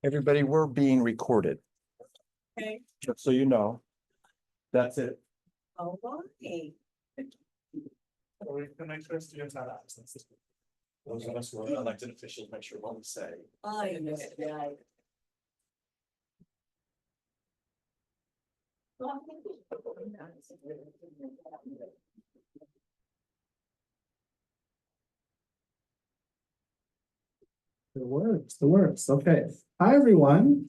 Everybody, we're being recorded, Okay. just so you know. That's it. All right. The next first students have access. Those of us who are elected officials make sure what we say. I know, yeah. It works. Okay. Hi, everyone.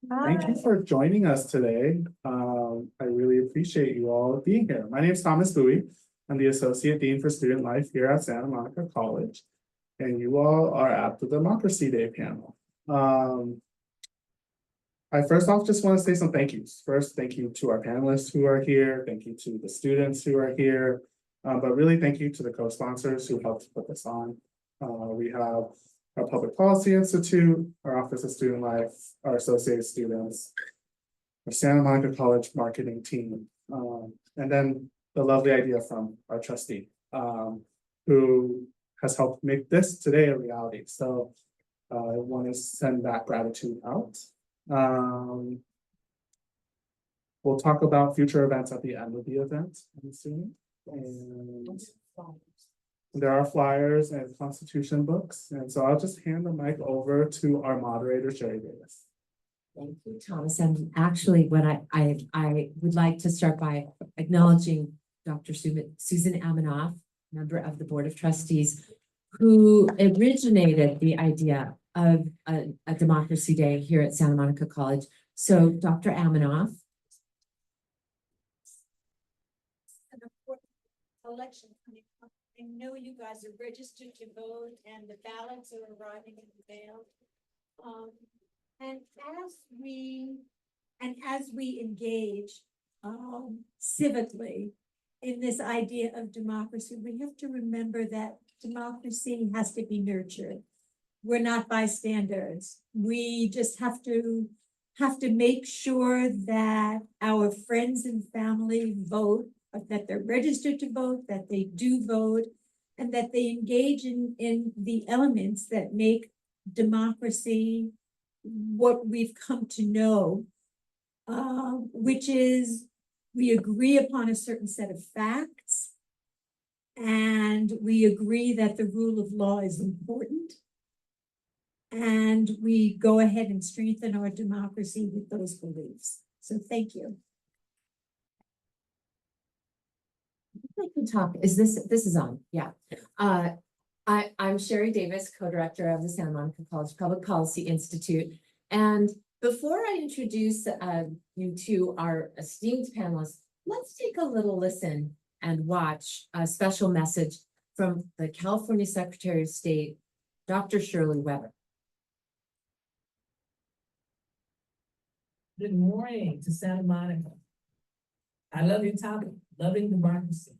Thank you for joining us today. I really appreciate you all being here. My name is Thomas Bowie. I'm the Associate Dean for Student Life here at Santa Monica College. And you all are at the Democracy Day Panel. I first off just want to say some thank yous. First, thank you to our panelists who are here. Thank you to the students who are here. But really thank you to the co-sponsors who helped put this on. We have our Public Policy Institute, our Office of Student Life, our associate students, our Santa Monica College marketing team, and then the lovely idea from our trustee, who has helped make this today a reality. So I want to send that gratitude out. We'll talk about future events at the end of the event, I'm assuming. And there are flyers and constitution books. And so I'll just hand the mic over to our moderator, Sherry Davis. Thank you, Thomas. And actually, what I would like to start by acknowledging Dr. Susan Amanoff, member of the Board of Trustees, who originated the idea of a Democracy Day here at Santa Monica College. So, Dr. Amanoff. Election coming up. I know you guys are registered to vote and the ballots are arriving in the mail. And as we engage civically in this idea of democracy, we have to remember that democracy has to be nurtured. We're not bystanders. We just have to make sure that our friends and family vote, that they're registered to vote, that they do vote, and that they engage in the elements that make democracy what we've come to know, which is we agree upon a certain set of facts, and we agree that the rule of law is important, and we go ahead and strengthen our democracy with those beliefs. So thank you. I can talk. This is on? Yeah. I'm Sherry Davis, co-director of the Santa Monica College Public Policy Institute. And before I introduce you to our esteemed panelists, let's take a little listen and watch a special message from the California Secretary of State, Dr. Shirley Weber. Good morning to Santa Monica. I love your topic, loving democracy.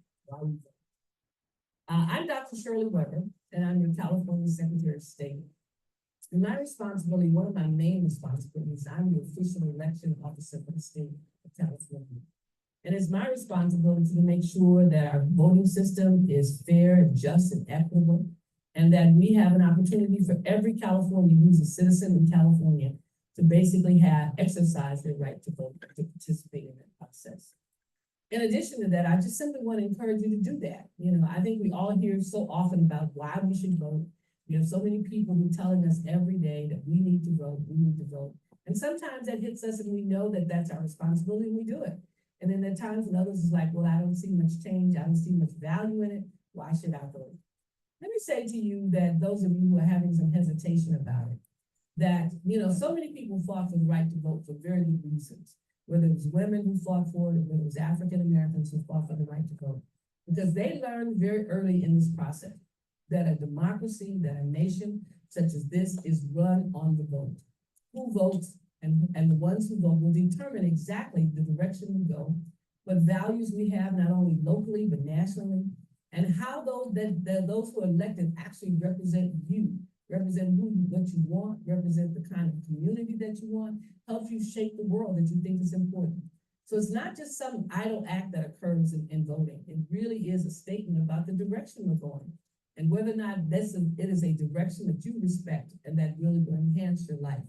I'm Dr. Shirley Weber, and I'm your California Secretary of State. And my responsibility, one of my main responsibilities, I'm the official election officer for the state of California. And it's my responsibility to make sure that our voting system is fair, just, and equitable, and that we have an opportunity for every Californian who's a citizen in California to basically exercise their right to vote, to participate in that process. In addition to that, I just simply want to encourage you to do that. You know, I think we all hear so often about why we should vote. We have so many people who are telling us every day that we need to vote, we need to vote. And sometimes that hits us and we know that that's our responsibility and we do it. And then there are times when others is like, well, I don't see much change. I don't see much value in it. Why should I vote? Let me say to you that those of you who are having some hesitation about it, that, you know, so many people fought for the right to vote for very good reasons. Whether it was women who fought for it, or whether it was African Americans who fought for the right to vote. Because they learned very early in this process that a democracy, that a nation such as this is run on the vote. Who votes and the ones who vote will determine exactly the direction we go, what values we have, not only locally, but nationally, and how those who are elected actually represent you, represent what you want, represent the kind of community that you want, help you shape the world that you think is important. So it's not just some idle act that occurs in voting. It really is a statement about the direction we're going and whether or not it is a direction that you respect and that really will enhance your life.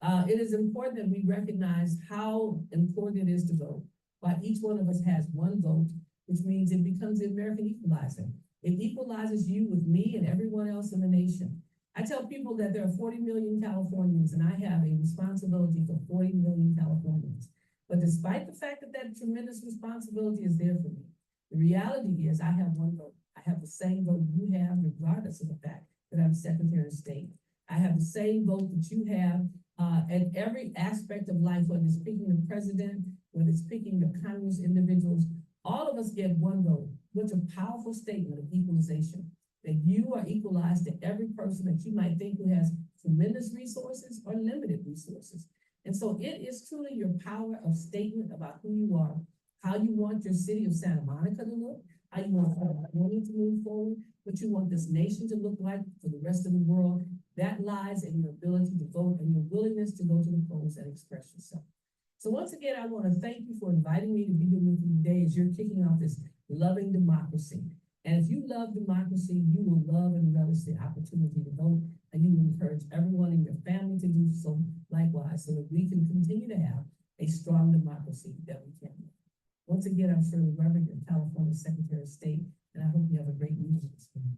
It is important that we recognize how important it is to vote. While each one of us has one vote, which means it becomes the American equalizer. It equalizes you with me and everyone else in the nation. I tell people that there are 40 million Californians, and I have a responsibility for 40 million Californians. But despite the fact that that tremendous responsibility is there for me, the reality is I have one vote. I have the same vote you have, regardless of the fact that I'm Secretary of State. I have the same vote that you have in every aspect of life, whether it's picking the president, whether it's picking the Congress individuals. All of us get one vote. What's a powerful statement of equalization, that you are equalized to every person that you might think who has tremendous resources or limited resources. And so it is truly your power of statement about who you are, how you want your city of Santa Monica to look, how you want California to move forward, what you want this nation to look like for the rest of the world. That lies in your ability to vote and your willingness to go to the polls and express yourself. So once again, I want to thank you for inviting me to be here with you today as you're kicking off this Loving Democracy. And if you love democracy, you will love and relish the opportunity to vote, and you will encourage everyone in your family to do so likewise, so that we can continue to have a strong democracy that we can. Once again, I'm Shirley Weber, your California Secretary of State, and I hope you have a great meeting this morning.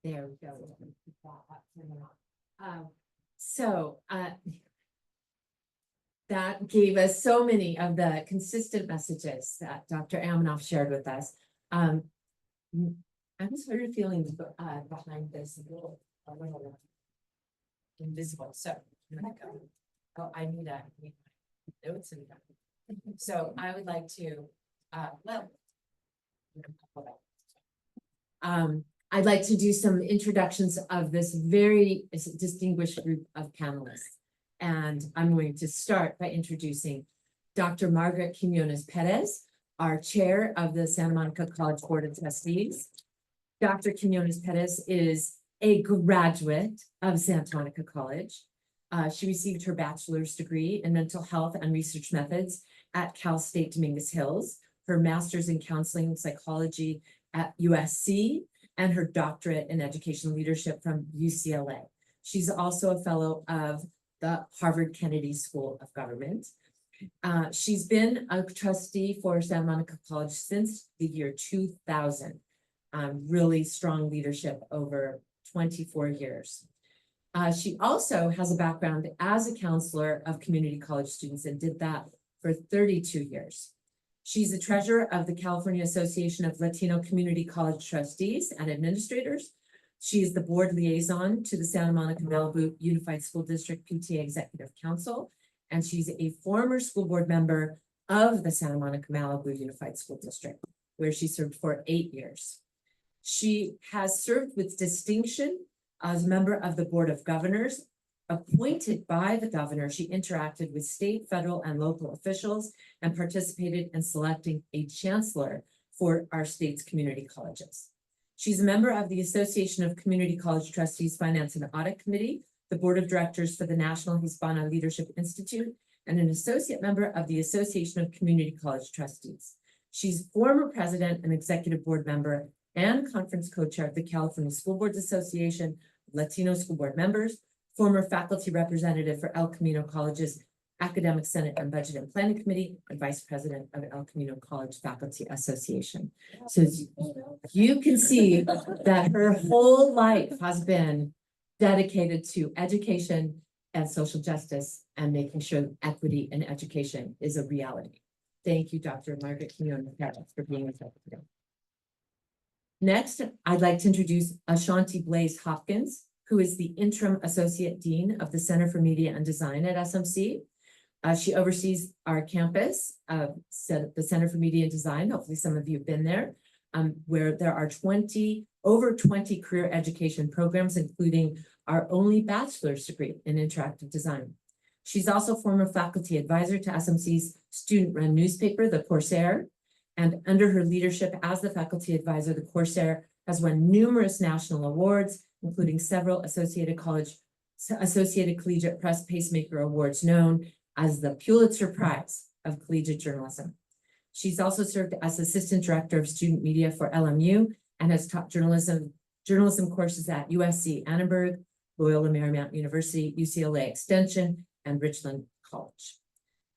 There we go. So that gave us so many of the consistent messages that Dr. Amanoff shared with us. I was sort of feeling behind this a little invisible. So I'm gonna go. Oh, I need notes and so I would like to I'd like to do some introductions of this very distinguished group of panelists. And I'm going to start by introducing Dr. Margaret Quinones Perez, our chair of the Santa Monica College Board of Trustees. Dr. Quinones Perez is a graduate of Santa Monica College. She received her bachelor's degree in mental health and research methods at Cal State Dominguez Hills, her master's in counseling and psychology at USC, and her doctorate in education leadership from UCLA. She's also a fellow of the Harvard Kennedy School of Government. She's been a trustee for Santa Monica College since the year 2000. Really strong leadership over 24 years. She also has a background as a counselor of community college students and did that for 32 years. She's the treasurer of the California Association of Latino Community College Trustees and Administrators. She is the board liaison to the Santa Monica Malibu Unified School District PTA Executive Council, and she's a former school board member of the Santa Monica Malibu Unified School District, where she served for 8 years. She has served with distinction as a member of the Board of Governors. Appointed by the governor, she interacted with state, federal, and local officials and participated in selecting a chancellor for our state's community colleges. She's a member of the Association of Community College Trustees Finance and Audit Committee, the Board of Directors for the National Hispana Leadership Institute, and an associate member of the Association of Community College Trustees. She's former president and executive board member and conference co-chair of the California School Boards Association, Latino School Board members, former faculty representative for El Camino College's Academic Senate and Budget and Planning Committee, and vice president of El Camino College Faculty Association. So you can see that her whole life has been dedicated to education and social justice and making sure equity in education is a reality. Thank you, Dr. Margaret Quinones Perez, for being with us today. Next, I'd like to introduce Ashanti Blaze Hopkins, who is the interim associate dean of the Center for Media and Design at SMC. She oversees our campus, the Center for Media and Design. Hopefully some of you have been there, where there are over 20 career education programs, including our only bachelor's degree in interactive design. She's also former faculty advisor to SMC's student-run newspaper, The Corsair, and under her leadership as the faculty advisor, The Corsair has won numerous national awards, including several Associated Collegiate Press Pacemaker Awards, known as the Pulitzer Prize of Collegiate Journalism. She's also served as Assistant Director of Student Media for LMU and has taught journalism journalism courses at USC Annenberg, Loyola Marymount University, UCLA Extension, and Richland College.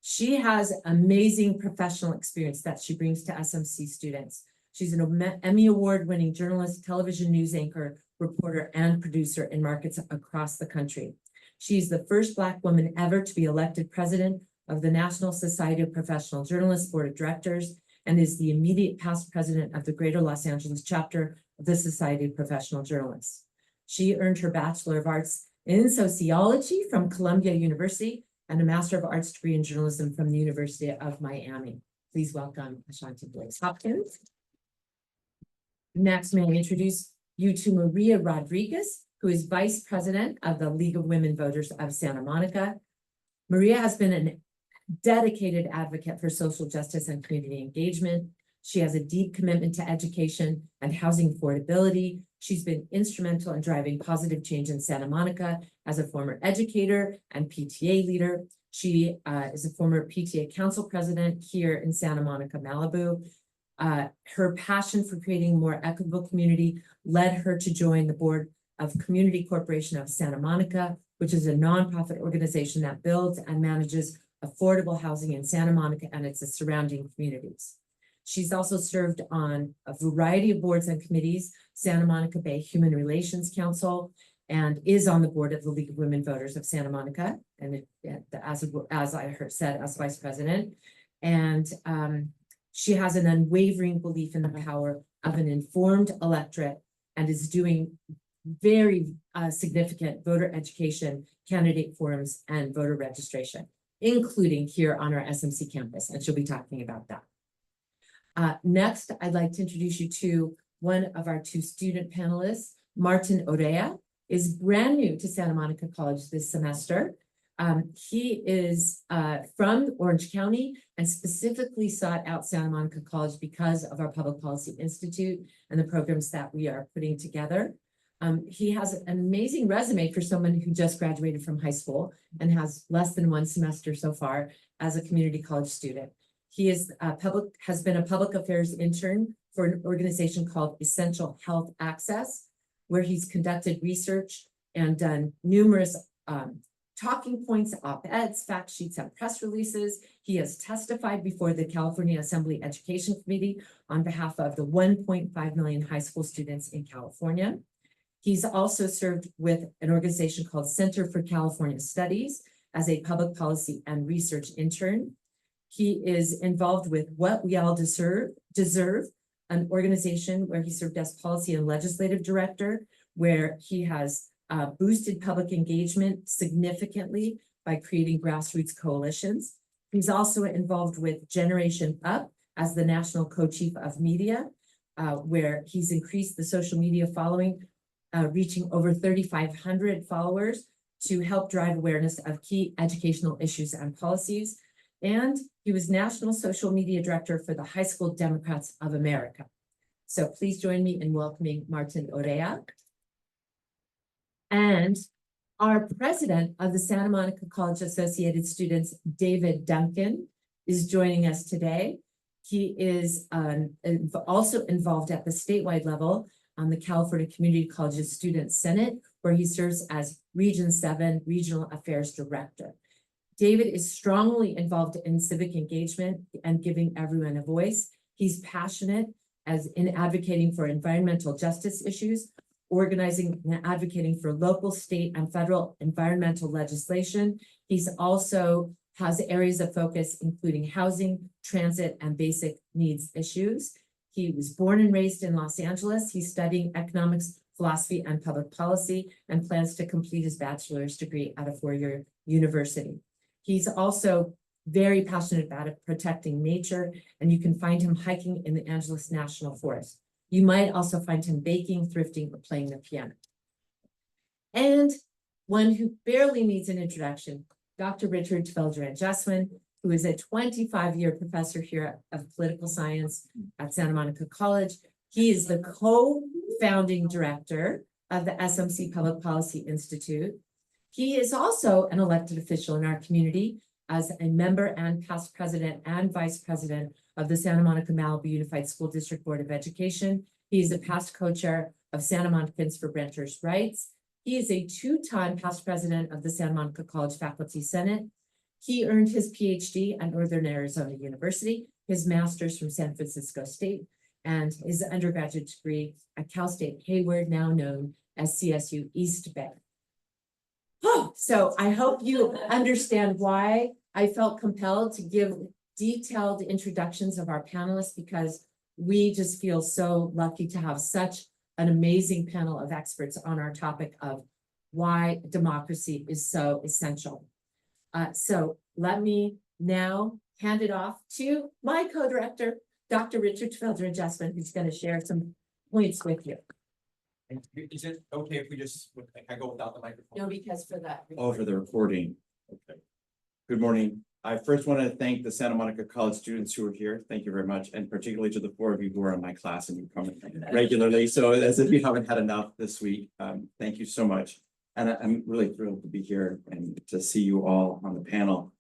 She has amazing professional experience that she brings to SMC students. She's an Emmy Award-winning journalist, television news anchor, reporter, and producer in markets across the country. She's the first Black woman ever to be elected president of the National Society of Professional Journalists Board of Directors and is the immediate past president of the Greater Los Angeles chapter of the Society of Professional Journalists. She earned her Bachelor of Arts in Sociology from Columbia University and a Master of Arts degree in journalism from the University of Miami. Please welcome Ashanti Blaze Hopkins. Next, may I introduce you to Maria Rodriguez, who is Vice President of the League of Women Voters of Santa Monica. Maria has been a dedicated advocate for social justice and community engagement. She has a deep commitment to education and housing affordability. She's been instrumental in driving positive change in Santa Monica as a former educator and PTA leader. She is a former PTA council president here in Santa Monica, Malibu. Her passion for creating a more equitable community led her to join the board of Community Corporation of Santa Monica, which is a nonprofit organization that builds and manages affordable housing in Santa Monica and its surrounding communities. She's also served on a variety of boards and committees, Santa Monica Bay Human Relations Council, and is on the board of the League of Women Voters of Santa Monica, and as I said, as vice president. And she has an unwavering belief in the power of an informed electorate and is doing very significant voter education, candidate forums, and voter registration, including here on our SMC campus, and she'll be talking about that. Next, I'd like to introduce you to one of our two student panelists. Martin Orea is brand new to Santa Monica College this semester. He is from Orange County and specifically sought out Santa Monica College because of our Public Policy Institute and the programs that we are putting together. He has an amazing resume for someone who just graduated from high school and has less than one semester so far as a community college student. He has been a public affairs intern for an organization called Essential Health Access, where he's conducted research and done numerous talking points, op-eds, fact sheets, and press releases. He has testified before the California Assembly Education Committee on behalf of the 1.5 million high school students in California. He's also served with an organization called Center for California Studies as a public policy and research intern. He is involved with What We All Deserve, an organization where he served as policy and legislative director, where he has boosted public engagement significantly by creating grassroots coalitions. He's also involved with Generation Up as the national co-chief of media, where he's increased the social media following, reaching over 3,500 followers to help drive awareness of key educational issues and policies. And he was National Social Media Director for the High School Democrats of America. So please join me in welcoming Martin Orea. And our president of the Santa Monica College Associated Students, David Duncan, is joining us today. He is also involved at the statewide level on the California Community Colleges Student Senate, where he serves as Region 7 Regional Affairs Director. David is strongly involved in civic engagement and giving everyone a voice. He's passionate in advocating for environmental justice issues, organizing and advocating for local, state, and federal environmental legislation. He's also has areas of focus, including housing, transit, and basic needs issues. He was born and raised in Los Angeles. He's studying economics, philosophy, and public policy, and plans to complete his bachelor's degree at a four-year university. He's also very passionate about protecting nature, and you can find him hiking in the Angeles National Forest. You might also find him baking, thrifting, or playing the piano. And one who barely needs an introduction, Dr. Richard Tveldran-Jeswin, who is a 25-year professor here of political science at Santa Monica College. He is the co-founding director of the SMC Public Policy Institute. He is also an elected official in our community as a member and past president and vice president of the Santa Monica Malibu Unified School District Board of Education. He is a past co-chair of Santa Monicans for Renters' Rights. He is a two-time past president of the Santa Monica College Faculty Senate. He earned his PhD at Northern Arizona University, his master's from San Francisco State, and his undergraduate degree at Cal State Hayward, now known as CSU East Bay. Oh, so I hope you understand why I felt compelled to give detailed introductions of our panelists, because we just feel so lucky to have such an amazing panel of experts on our topic of why democracy is so essential. So let me now hand it off to my co-director, Dr. Richard Felder-Adjustment, who's going to share some points with you. And is it okay if we just, I go without the microphone? No, because for that. Oh, for the recording. Okay. Good morning. I first want to thank the Santa Monica College students who are here. Thank you very much. And particularly to the 4 of you who are in my class and you come regularly. So as if you haven't had enough this week, thank you so much. And I'm really thrilled to be here and to see you all on the panel.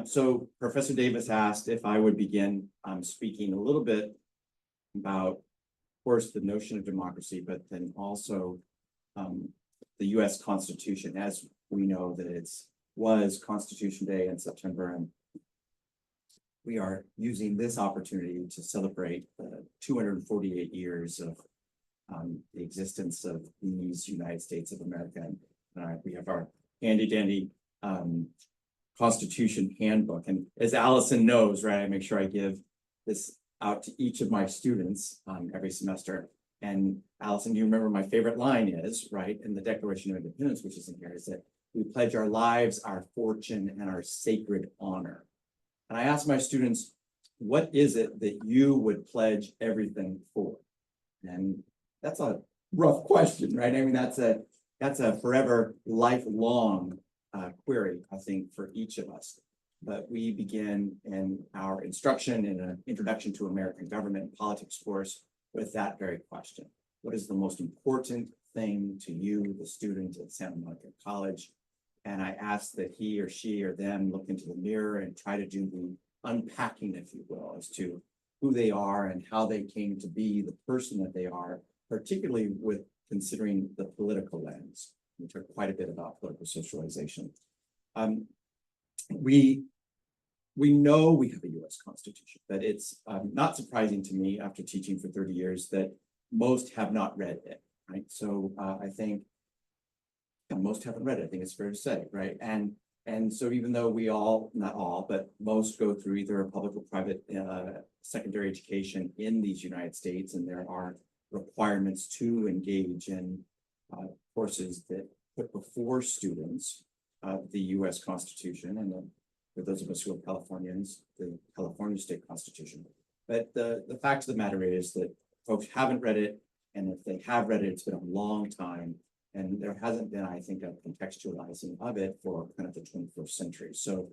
So Professor Davis asked if I would begin speaking a little bit about, of course, the notion of democracy, but then also the US Constitution, as we know that was Constitution Day in September, and we are using this opportunity to celebrate 248 years of the existence of these United States of America. And we have our handy dandy Constitution handbook. And as Allison knows, right, I make sure I give this out to each of my students every semester. And Allison, do you remember my favorite line is, right, in the Declaration of Independence, which is in here, is that we pledge our lives, our fortune, and our sacred honor. And I ask my students, what is it that you would pledge everything for? And that's a rough question, right? I mean, that's a forever lifelong query, I think, for each of us. But we begin in our instruction in an introduction to American government and politics course with that very question. What is the most important thing to you, the student at Santa Monica College? And I ask that he or she or them look into the mirror and try to do the unpacking, if you will, as to who they are and how they came to be the person that they are, particularly with considering the political lens. We talk quite a bit about political socialization. We know we have a US Constitution, but it's not surprising to me after teaching for 30 years that most have not read it, right? So I think most haven't read it, I think it's fair to say, right? And so even though we all, not all, but most go through either a public or private secondary education in these United States, and there are requirements to engage in courses that put before students the US Constitution, and for those of us who are Californians, the California State Constitution. But the fact of the matter is that folks haven't read it, and if they have read it, it's been a long time, and there hasn't been, I think, a contextualizing of it for kind of the 21st century. So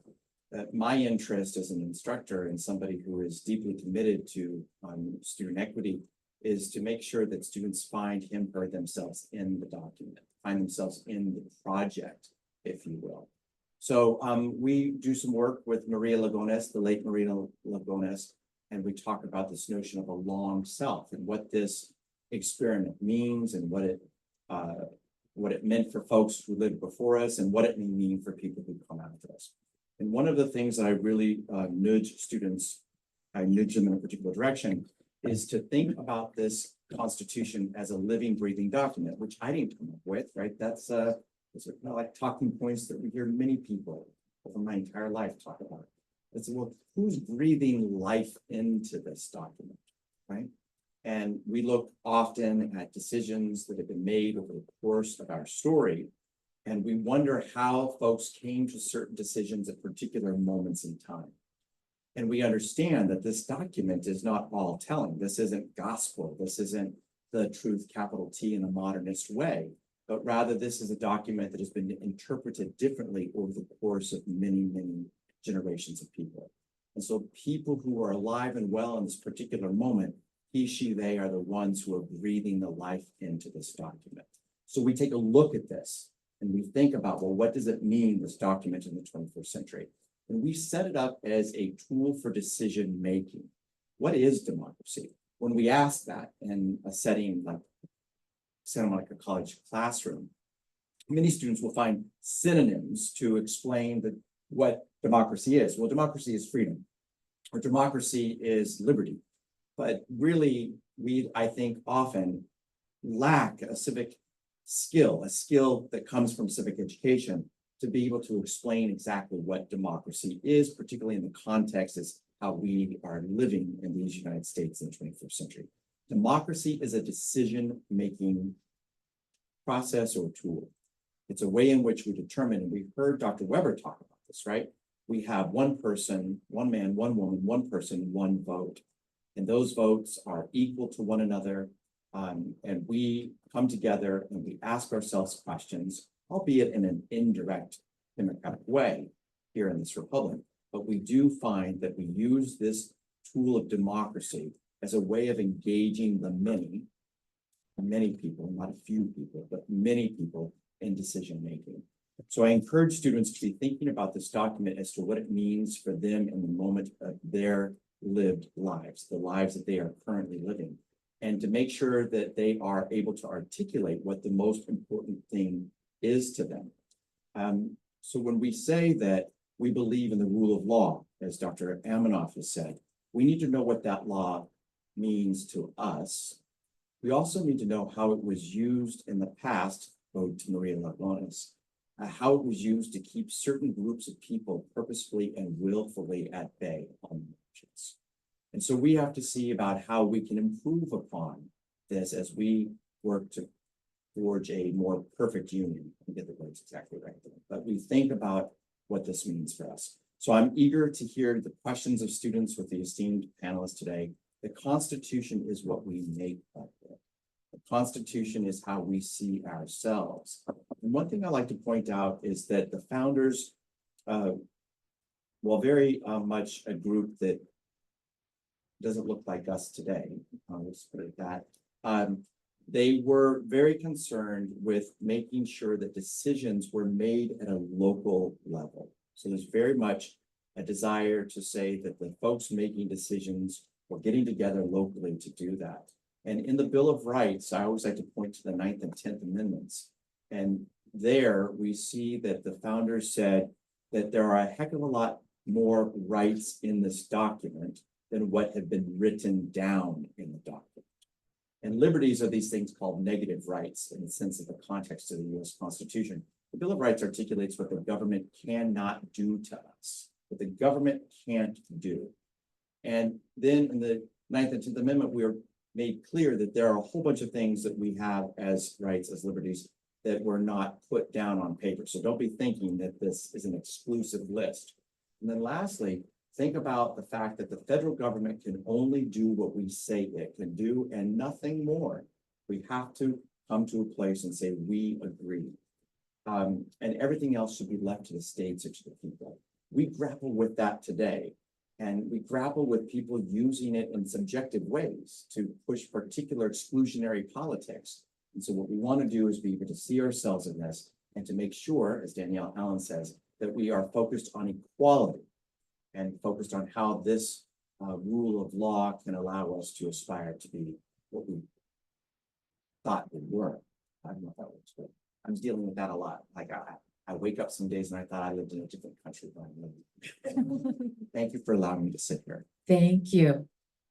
my interest as an instructor and somebody who is deeply committed to student equity is to make sure that students find him or themselves in the document, find themselves in the project, if you will. So we do some work with Maria Lugones, the late Maria Lugones, and we talk about this notion of a long self and what this experiment means and what it meant for folks who lived before us and what it may mean for people who come after us. And one of the things that I really nudge students, I nudge them in a particular direction, is to think about this Constitution as a living, breathing document, which I didn't come up with, right? That's those are like talking points that we hear many people over my entire life talk about. It's, well, who's breathing life into this document, right? And we look often at decisions that have been made over the course of our story, and we wonder how folks came to certain decisions at particular moments in time. And we understand that this document is not all telling. This isn't gospel. This isn't the truth, capital T, in a modernist way, but rather this is a document that has been interpreted differently over the course of many, many generations of people. And so people who are alive and well in this particular moment, he, she, they are the ones who are breathing the life into this document. So we take a look at this and we think about, well, what does it mean, this document in the 21st century? And we set it up as a tool for decision making. What is democracy? When we ask that in a setting like Santa Monica College classroom, many students will find synonyms to explain what democracy is. Well, democracy is freedom, or democracy is liberty. But really, I think, often lack a civic skill, a skill that comes from civic education, to be able to explain exactly what democracy is, particularly in the context as how we are living in these United States in the 21st century. Democracy is a decision-making process or tool. It's a way in which we determine, and we heard Dr. Weber talk about this, right? We have one person, one man, one woman, one person, one vote. And those votes are equal to one another. And we come together and we ask ourselves questions, albeit in an indirect democratic way here in this republic. But we do find that we use this tool of democracy as a way of engaging the many people, not a few people, but many people in decision making. So I encourage students to be thinking about this document as to what it means for them in the moment of their lived lives, the lives that they are currently living, and to make sure that they are able to articulate what the most important thing is to them. So when we say that we believe in the rule of law, as Dr. Amanoff has said, we need to know what that law means to us. We also need to know how it was used in the past, ode to Maria Lagones, how it was used to keep certain groups of people purposefully and willfully at bay on elections. And so we have to see about how we can improve upon this as we work to forge a more perfect union. I get the words exactly right, but we think about what this means for us. So I'm eager to hear the questions of students with the esteemed panelists today. The Constitution is what we make of it. The Constitution is how we see ourselves. And one thing I like to point out is that the founders, while very much a group that doesn't look like us today, let's put it that, they were very concerned with making sure that decisions were made at a local level. So there's very much a desire to say that the folks making decisions were getting together locally to do that. And in the Bill of Rights, I always like to point to the 9th and 10th Amendments. And there we see that the founders said that there are a heck of a lot more rights in this document than what had been written down in the document. And liberties are these things called negative rights in the sense of the context of the US Constitution. The Bill of Rights articulates what the government cannot do to us, what the government can't do. And then in the 9th and 10th Amendment, we are made clear that there are a whole bunch of things that we have as rights, as liberties, that were not put down on paper. So don't be thinking that this is an exclusive list. And then lastly, think about the fact that the federal government can only do what we say it can do and nothing more. We have to come to a place and say, we agree. And everything else should be left to the states or to the people. We grapple with that today. And we grapple with people using it in subjective ways to push particular exclusionary politics. And so what we want to do is be able to see ourselves in this and to make sure, as Danielle Allen says, that we are focused on equality and focused on how this rule of law can allow us to aspire to be what we thought we were. I don't know if that works, but I'm dealing with that a lot. Like I wake up some days and I thought I lived in a different country. Thank you for allowing me to sit here. Thank you.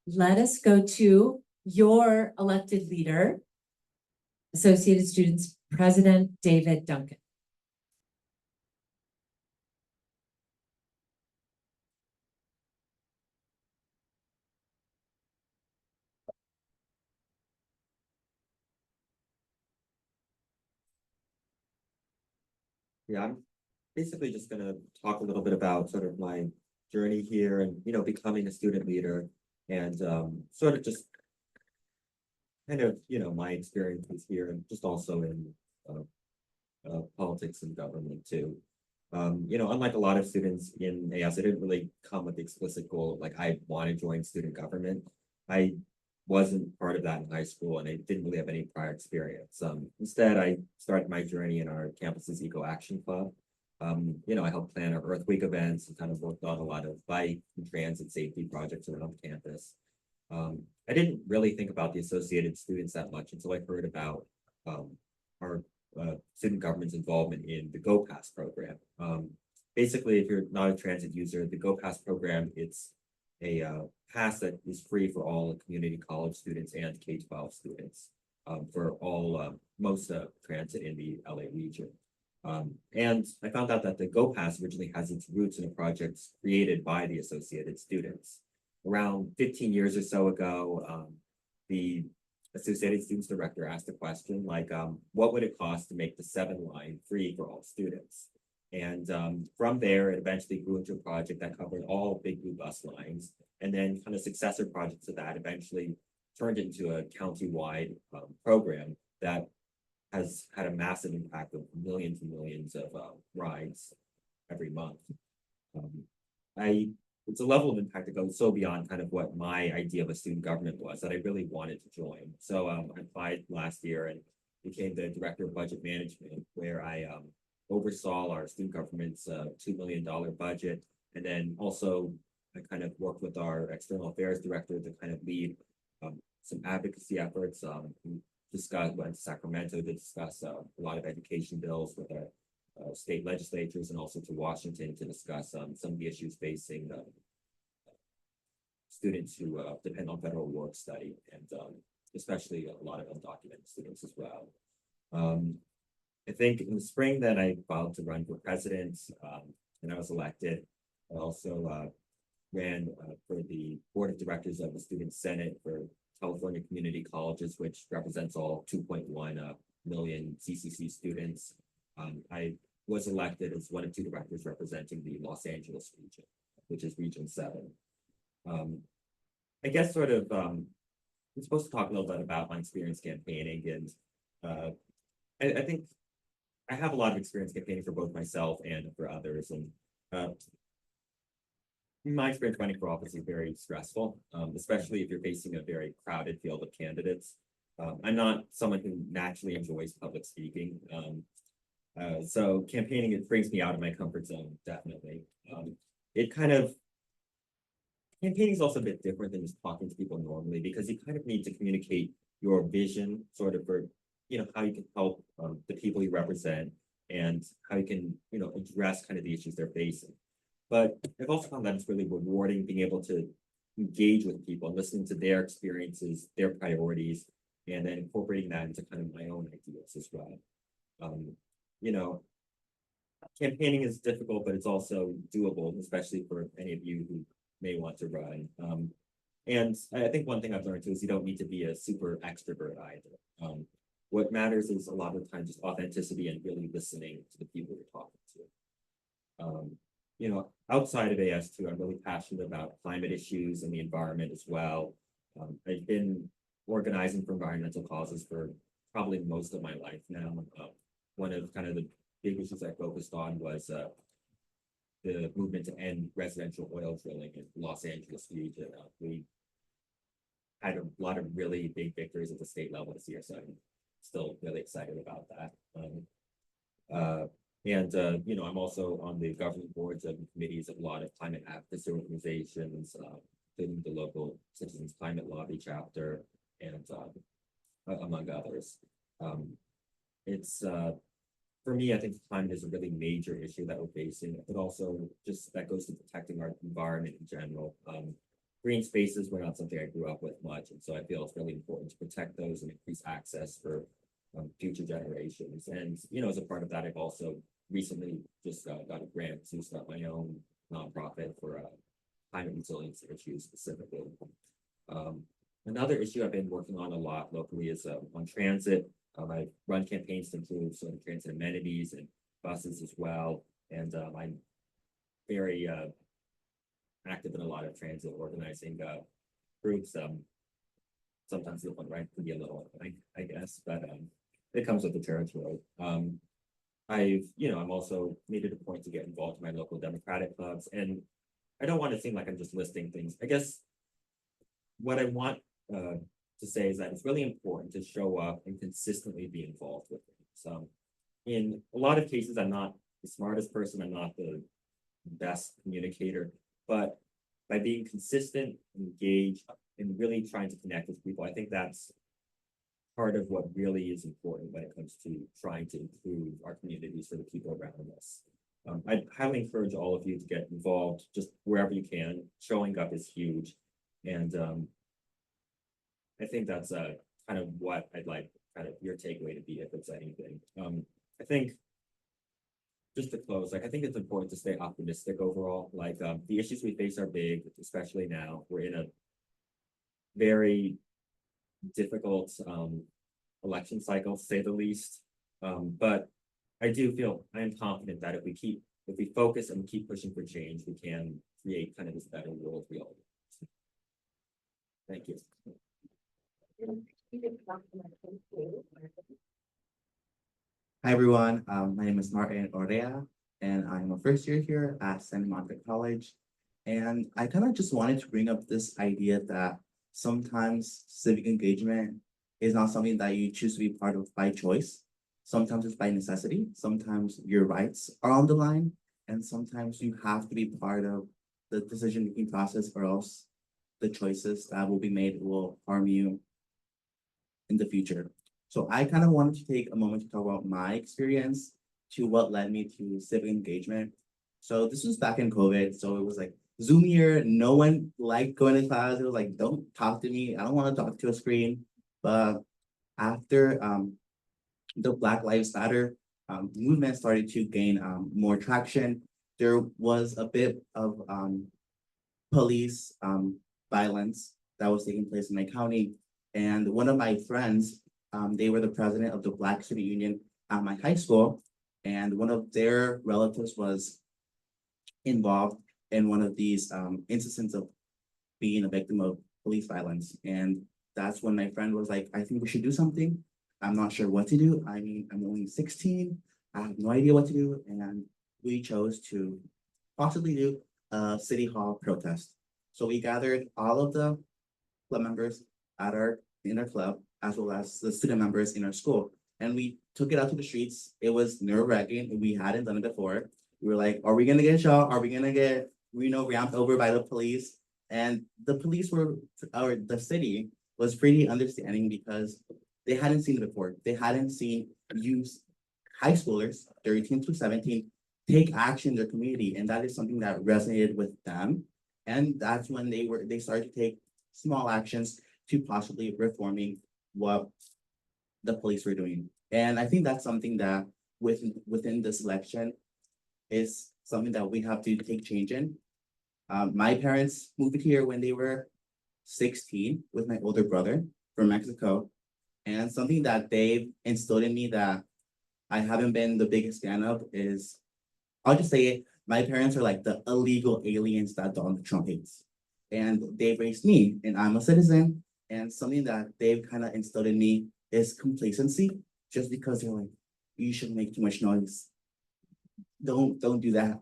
Let us go to your elected leader, Associated Students President David Duncan. Yeah, I'm basically just gonna talk a little bit about sort of my journey here and, becoming a student leader and sort of just kind of, my experiences here and just also in politics and government too. Unlike a lot of students in AS, I didn't really come with the explicit goal, like I want to join student government. I wasn't part of that in high school and I didn't really have any prior experience. Instead, I started my journey in our campus's Eco Action Club. I helped plan our Earth Week events and kind of worked on a lot of bike and transit safety projects around campus. I didn't really think about the Associated students that much until I heard about our student government's involvement in the Go Pass program. Basically, if you're not a transit user, the Go Pass program, it's a pass that is free for all community college students and K-12 students for all most transit in the LA region. And I found out that the Go Pass originally has its roots in a project created by the Associated Students. Around 15 years or so ago, the Associated Students Director asked a question like, what would it cost to make the 7 line free for all students? And from there, it eventually grew into a project that covered all Big Blue bus lines, and then kind of successor projects of that eventually turned into a county-wide program that has had a massive impact of millions and millions of rides every month. It's a level of impact that goes so beyond kind of what my idea of a student government was that I really wanted to join. So I applied last year and became the director of budget management, where I oversaw our student government's $2 million budget. And then also I kind of worked with our external affairs director to kind of lead some advocacy efforts. We went to Sacramento to discuss a lot of education bills with our state legislatures, and also to Washington to discuss some of the issues facing students who depend on federal work study, and especially a lot of undocumented students as well. I think in the spring then I filed to run for president, and I was elected. I also ran for the board of directors of the Student Senate for California Community Colleges, which represents all 2.1 million CCC students. I was elected as one of 2 directors representing the Los Angeles region, which is Region 7. I guess sort of, I'm supposed to talk a little bit about my experience campaigning, and I think I have a lot of experience campaigning for both myself and for others. And my experience running for office is very stressful, especially if you're facing a very crowded field of candidates. I'm not someone who naturally enjoys public speaking. So campaigning, it brings me out of my comfort zone, definitely. Campaigning is also a bit different than just talking to people normally, because you kind of need to communicate your vision sort of for, how you can help the people you represent, and how you can, address kind of the issues they're facing. But I've also found that it's really rewarding being able to engage with people and listening to their experiences, their priorities, and then incorporating that into kind of my own ideas as well. Campaigning is difficult, but it's also doable, especially for any of you who may want to run. And I think one thing I've learned too is you don't need to be a super extrovert either. What matters is a lot of times just authenticity and really listening to the people you're talking to. Outside of AS too, I'm really passionate about climate issues and the environment as well. I've been organizing for environmental causes for probably most of my life now. One of kind of the big issues I focused on was the movement to end residential oil drilling in Los Angeles region. We had a lot of really big victories at the state level this year, so I'm still really excited about that. I'm also on the governing boards and committees of a lot of climate advocacy organizations, including the local Citizens Climate Lobby chapter, and among others. For me, I think climate is a really major issue that we're facing, but also just that goes to protecting our environment in general. Green spaces were not something I grew up with much, and so I feel it's really important to protect those and increase access for future generations. And as a part of that, I've also recently just got a grant to start my own nonprofit for climate resilience issues specifically. Another issue I've been working on a lot locally is on transit. I've run campaigns to improve some transit amenities and buses as well. And I'm very active in a lot of transit organizing groups. Sometimes the one right can be a little, I guess, but it comes with the territory. I'm also made it a point to get involved in my local Democratic clubs, and I don't want to seem like I'm just listing things. I guess what I want to say is that it's really important to show up and consistently be involved with things. So in a lot of cases, I'm not the smartest person, I'm not the best communicator, but by being consistent, engaged, and really trying to connect with people, I think that's part of what really is important when it comes to trying to improve our communities for the people around us. I highly encourage all of you to get involved just wherever you can. Showing up is huge. And I think that's kind of what I'd like kind of your takeaway to be, if it's anything. I think just to close, like I think it's important to stay optimistic overall. Like the issues we face are big, especially now. We're in a very difficult election cycle, to say the least. But I am confident that if we focus and keep pushing for change, we can create kind of this better world we all want. Thank you. Hi everyone, my name is Martin Orea, and I'm a first year here at Santa Monica College. And I kind of just wanted to bring up this idea that sometimes civic engagement is not something that you choose to be part of by choice. Sometimes it's by necessity, sometimes your rights are on the line, and sometimes you have to be part of the decision-making process, or else the choices that will be made will harm you in the future. So I kind of wanted to take a moment to talk about my experience to what led me to civic engagement. So this was back in COVID. So it was like Zoom year, no one liked going to class. It was like, don't talk to me. I don't want to talk to a screen. But after the Black Lives Matter movement started to gain more traction, there was a bit of police violence that was taking place in my county. And one of my friends, they were the president of the Black Student Union at my high school, and one of their relatives was involved in one of these instances of being a victim of police violence. And that's when my friend was like, I think we should do something. I'm not sure what to do. I mean, I'm only 16. I have no idea what to do. And we chose to possibly do a city hall protest. So we gathered all of the club members in our club, as well as the student members in our school. And we took it out to the streets. It was nerve-wracking. We hadn't done it before. We were like, are we gonna get shot? Are we gonna get, ramped over by the police? And the police or the city was pretty understanding because they hadn't seen it before. They hadn't seen youth, high schoolers, 13 to 17, take action in their community. And that is something that resonated with them. And that's when they started to take small actions to possibly reforming what the police were doing. And I think that's something that within this election is something that we have to take change in. My parents moved here when they were 16 with my older brother from Mexico. And something that they've instilled in me that I haven't been the biggest fan of is, I'll just say it, my parents are like the illegal aliens that Donald Trump hates. And they've raised me, and I'm a citizen. And something that they've kind of instilled in me is complacency, just because they're like, you shouldn't make too much noise. Don't do that.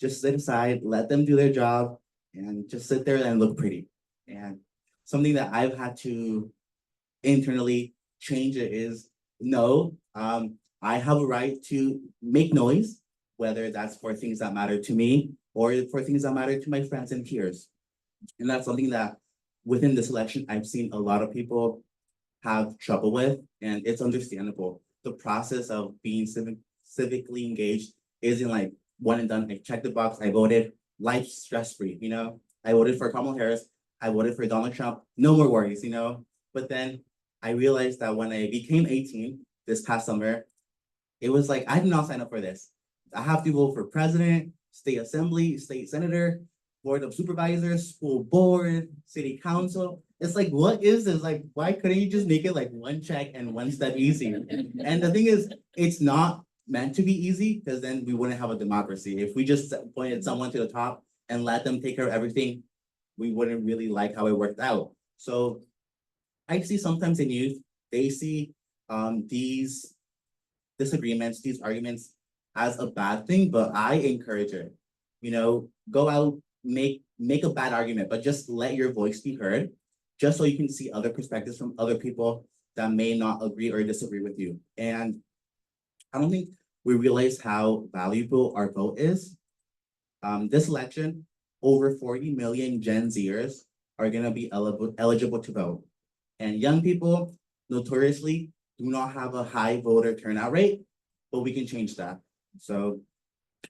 Just sit aside, let them do their job, and just sit there and look pretty. And something that I've had to internally change it is, no, I have a right to make noise, whether that's for things that matter to me or for things that matter to my friends and peers. And that's something that within this election, I've seen a lot of people have trouble with, and it's understandable. The process of being civically engaged isn't like one and done. I checked the box, I voted, life's stress-free, I voted for Kamala Harris, I voted for Donald Trump, no more worries, But then I realized that when I became 18 this past summer, it was like, I did not sign up for this. I have to vote for president, state assembly, state senator, board of supervisors, school board, city council. It's like, what is this? Like, why couldn't you just make it like one check and one step easy? And the thing is, it's not meant to be easy, because then we wouldn't have a democracy. If we just pointed someone to the top and let them take care of everything, we wouldn't really like how it worked out. So I see sometimes in youth, they see these disagreements, these arguments as a bad thing, but I encourage it. Go out, make a bad argument, but just let your voice be heard, just so you can see other perspectives from other people that may not agree or disagree with you. And I don't think we realize how valuable our vote is. This election, over 40 million Gen Zers are gonna be eligible to vote. And young people, notoriously do not have a high voter turnout rate, but we can change that. So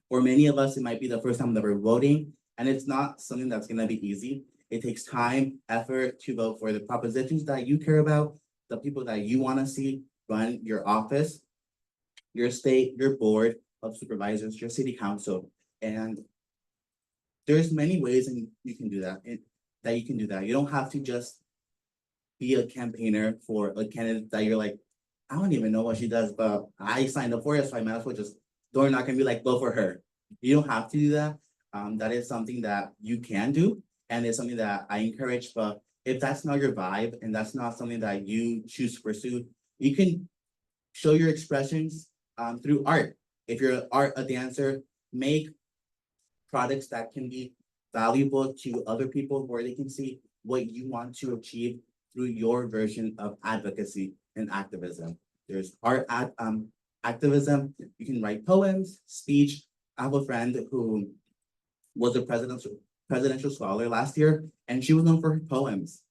for many of us, it might be the first time that we're voting, and it's not something that's gonna be easy. It takes time, effort to vote for the propositions that you care about, the people that you wanna see run your office, your state, your board of supervisors, your city council, and there's many ways and you can do that, that you can do that. You don't have to just be a campaigner for a candidate that you're like, I don't even know what she does, but I signed up for it, so I might as well just door knock and be like, vote for her. You don't have to do that. That is something that you can do, and it's something that I encourage. But if that's not your vibe and that's not something that you choose to pursue, you can show your expressions through art. If you're a dancer, make products that can be valuable to other people where they can see what you want to achieve through your version of advocacy and activism. There's activism. You can write poems, speech. I have a friend who was a presidential scholar last year, and she was known for her poems.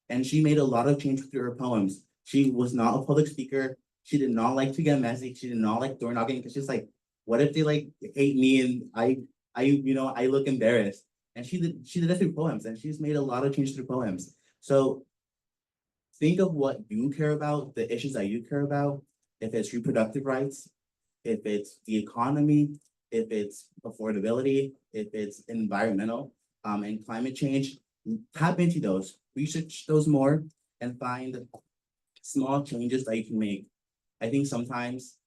And she made a lot of change through her poems. She was not a public speaker. She did not like to get messy. She did not like door knocking because she's like, what if they like hate me and I look embarrassed. And she did it through poems, and she's made a lot of change through poems. So think of what you care about, the issues that you care about. If it's reproductive rights, if it's the economy, if it's affordability, if it's environmental, and climate change, tap into those, research those more, and find small changes that you can make. I think sometimes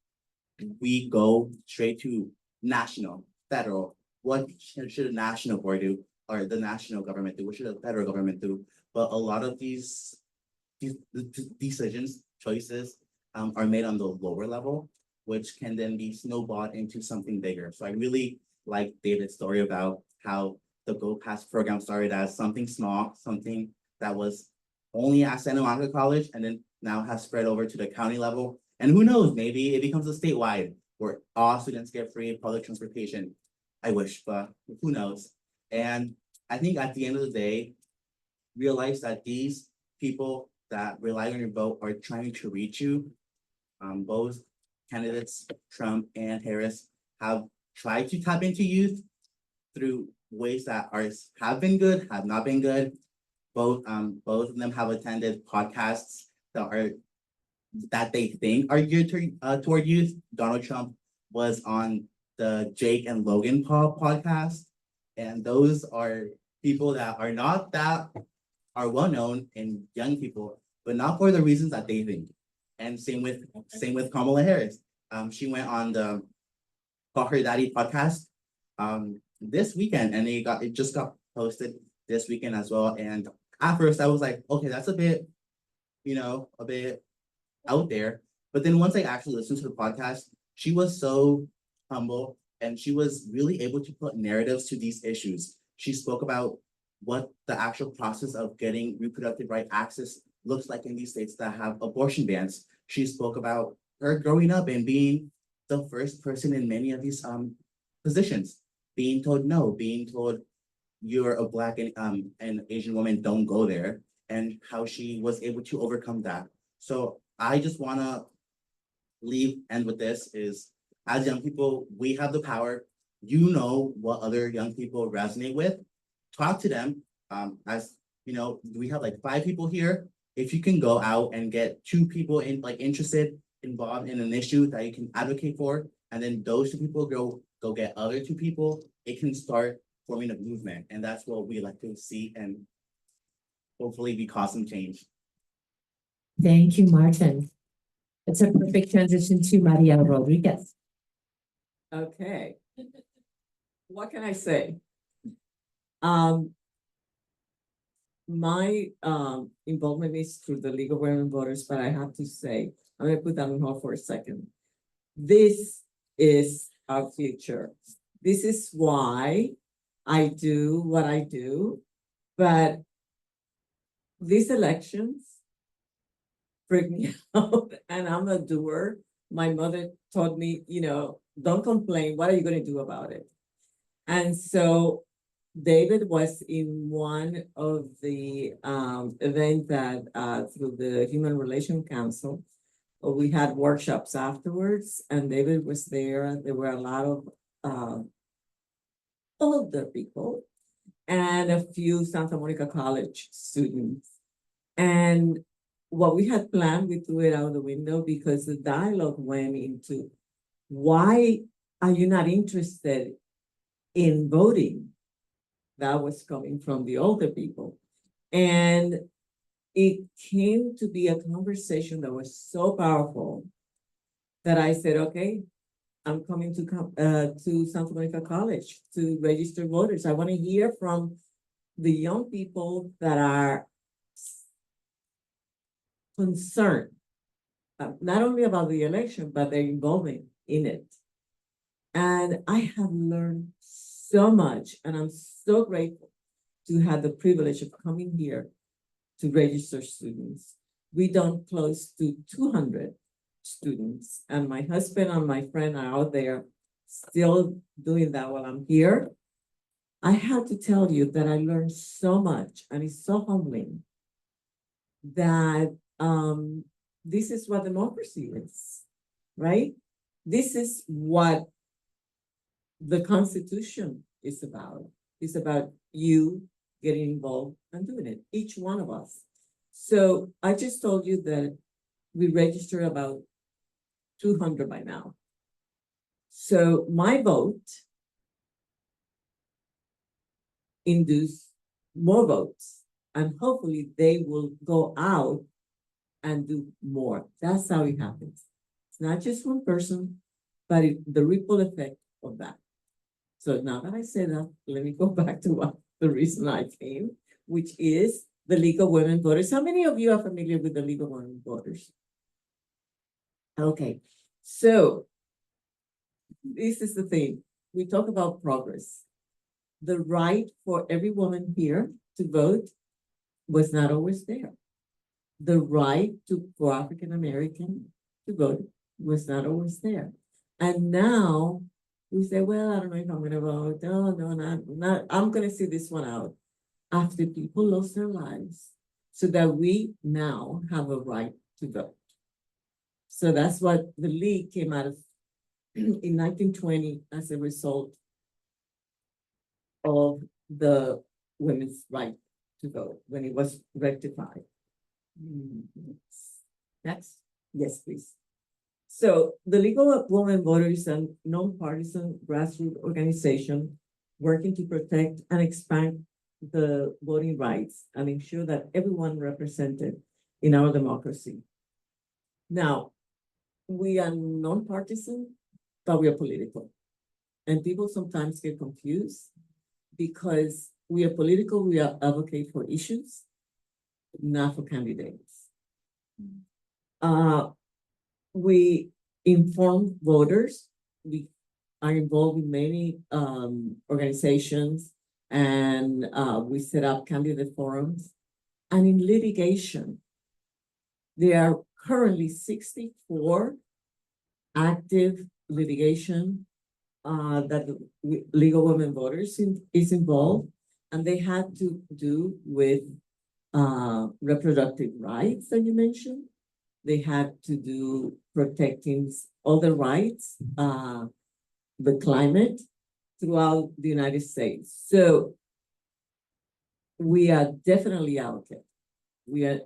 we go straight to national, federal. What should a national board do, or the national government do? What should the federal government do? But a lot of these decisions, choices, are made on the lower level, which can then be snowballed into something bigger. So I really like David's story about how the Go Pass program started as something small, something that was only at Santa Monica College, and then now has spread over to the county level. And who knows, maybe it becomes a statewide where all students get free public transportation. I wish, but who knows? And I think at the end of the day, realize that these people that rely on your vote are trying to reach you. Both candidates, Trump and Harris, have tried to tap into youth through ways that have been good, have not been good. Both of them have attended podcasts that they think are geared toward youth. Donald Trump was on the Jake and Logan Paul podcast, and those are people that are well known in young people, but not for the reasons that they think. And same with Kamala Harris. She went on the Call Her Daddy podcast this weekend, and it just got posted this weekend as well. And at first I was like, okay, that's a bit out there. But then once I actually listened to the podcast, she was so humble, and she was really able to put narratives to these issues. She spoke about what the actual process of getting reproductive right access looks like in these states that have abortion bans. She spoke about her growing up and being the first person in many of these positions, being told no, being told you're a Black and Asian woman, don't go there, and how she was able to overcome that. So I just wanna end with this is, as young people, we have the power. You know what other young people resonate with. Talk to them. As you know, we have like 5 people here. If you can go out and get 2 people interested, involved in an issue that you can advocate for, and then those 2 people go get other 2 people, it can start forming a movement. And that's what we like to see, and hopefully we cause some change. Thank you, Martin. It's a perfect transition to Maria Rodriguez. Okay. What can I say? My involvement is through the League of Women Voters, but I have to say, I'm gonna put that on hold for a second. This is our future. This is why I do what I do, but these elections freak me out, and I'm a doer. My mother taught me, don't complain. What are you going to do about it? And so David was in one of the event that through the Human Relations Council. We had workshops afterwards and David was there. There were a lot of older people and a few Santa Monica College students. And what we had planned, we threw it out the window because the dialogue went into why are you not interested in voting? That was coming from the older people. And it came to be a conversation that was so powerful that I said, okay, I'm coming to Santa Monica College to register voters. I want to hear from the young people that are concerned, not only about the election, but their involvement in it. And I have learned so much, and I'm so grateful to have the privilege of coming here to register students. We done close to 200 students, and my husband and my friend are out there still doing that while I'm here. I have to tell you that I learned so much, and it's so humbling that this is what democracy is, right? This is what the Constitution is about. It's about you getting involved and doing it, each one of us. So I just told you that we register about 200 by now. So my vote induce more votes, and hopefully they will go out and do more. That's how it happens. It's not just one person, but the ripple effect of that. So now that I say that, let me go back to the reason I came, which is the League of Women Voters. How many of you are familiar with the League of Women Voters? Okay, so this is the thing. We talk about progress. The right for every woman here to vote was not always there. The right for African American to vote was not always there. And now we say, well, I don't know if I'm gonna vote. Oh, no, not, I'm gonna see this one out. After people lost their lives, so that we now have a right to vote. So that's what the League came out of in 1920 as a result of the women's right to vote when it was rectified. Next. Yes, please. So the League of Women Voters is a nonpartisan grassroots organization working to protect and expand the voting rights and ensure that everyone represented in our democracy. Now, we are nonpartisan, but we are political. And people sometimes get confused because we are political, we are advocate for issues, not for candidates. We inform voters. We are involved in many organizations, and we set up candidate forums. And in litigation, there are currently 64 active litigation that the League of Women Voters is involved, and they had to do with reproductive rights that you mentioned. They had to do protecting other rights, the climate throughout the United States. So we are definitely advocates. We are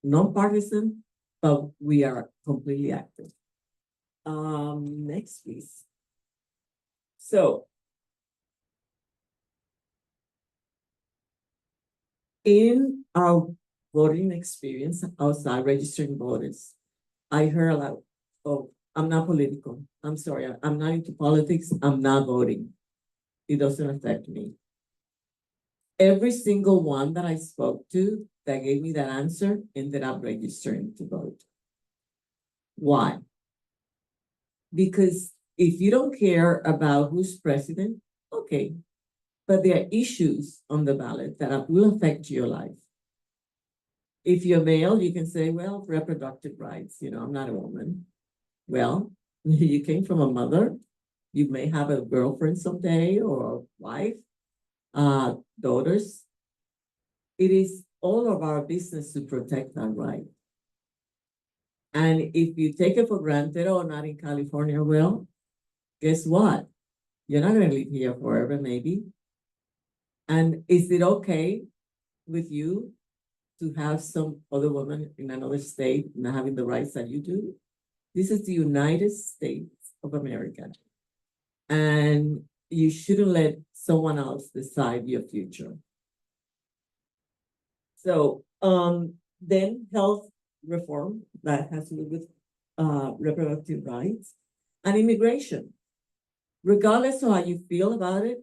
nonpartisan, but we are completely active. Next, please. So in our voting experience outside registering voters, I heard a lot of, I'm not political. I'm sorry, I'm not into politics. I'm not voting. It doesn't affect me. Every single one that I spoke to that gave me that answer ended up registering to vote. Why? Because if you don't care about who's president, okay, but there are issues on the ballot that will affect your life. If you're male, you can say, well, reproductive rights, I'm not a woman. Well, you came from a mother. You may have a girlfriend someday or a wife. daughters, it is all of our business to protect that right. And if you take it for granted, oh, not in California, well, guess what? You're not gonna live here forever, maybe. And is it okay with you to have some other woman in another state not having the rights that you do? This is the United States of America. And you shouldn't let someone else decide your future. So, then health reform that has to do with reproductive rights and immigration. Regardless of how you feel about it,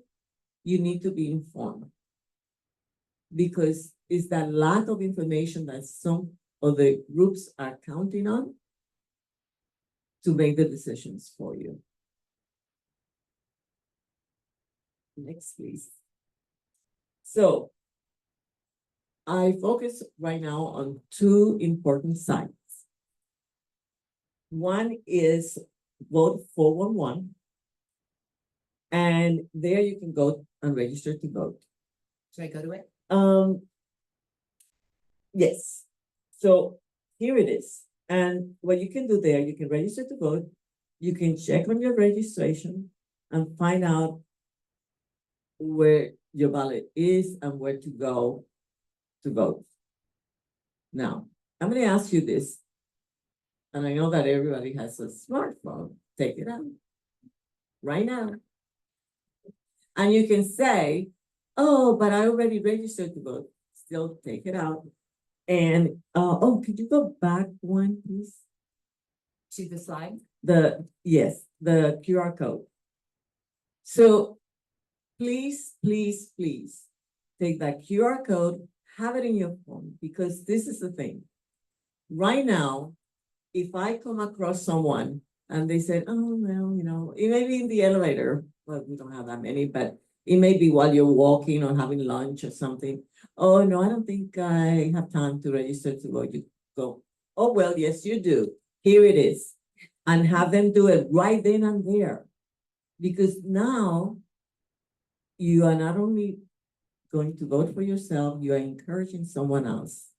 you need to be informed. Because it's that lack of information that some of the groups are counting on to make the decisions for you. Next, please. So I focus right now on two important sites. One is Vote 411. And there you can go and register to vote. Should I go to it? Yes. So here it is. And what you can do there, you can register to vote. You can check on your registration and find out where your ballot is and where to go to vote. Now, I'm going to ask you this. And I know that everybody has a smartphone. Take it out right now. And you can say, oh, but I already registered to vote. Still take it out. And, oh, could you go back one, please? To the slide? Yes, the QR code. So please, please, please take that QR code, have it in your phone, because this is the thing. Right now, if I come across someone and they said, oh, well, you know, it may be in the elevator, well, we don't have that many, but it may be while you're walking or having lunch or something. Oh, no, I don't think I have time to register to vote. You go, oh, well, yes, you do. Here it is. And have them do it right then and there. Because now you are not only going to vote for yourself, you are encouraging someone else.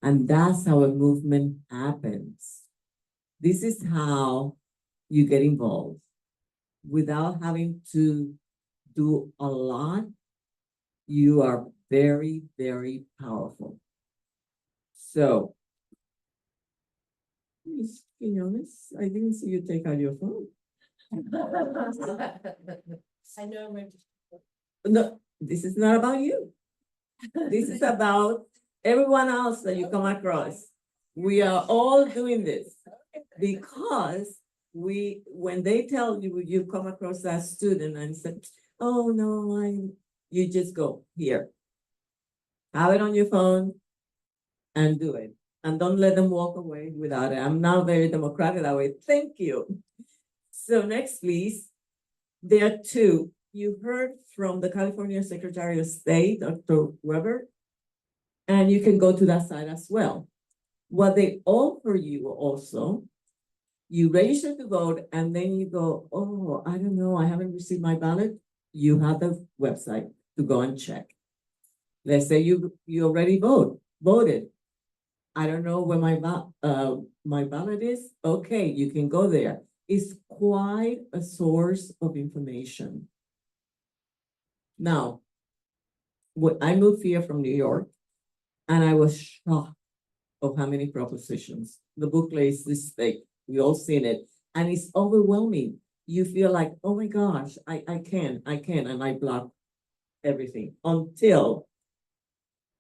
And that's how a movement happens. This is how you get involved without having to do a lot. You are very, very powerful. So, Miss Quinones, I didn't see you take out your phone. I know. No, this is not about you. This is about everyone else that you come across. We are all doing this because when they tell you, you come across that student and say, oh no, you just go here. Have it on your phone and do it. And don't let them walk away without it. I'm not very democratic that way. Thank you. So next, please. There are two. You heard from the California Secretary of State, Dr. Weber, and you can go to that site as well. What they offer you also, you register to vote and then you go, oh, I don't know, I haven't received my ballot. You have the website to go and check. Let's say you already voted. I don't know where my ballot is. Okay, you can go there. It's quite a source of information. Now, when I moved here from New York, and I was shocked of how many propositions. The booklet is this thick. We all seen it, and it's overwhelming. You feel like, oh my gosh, I can, and I block everything until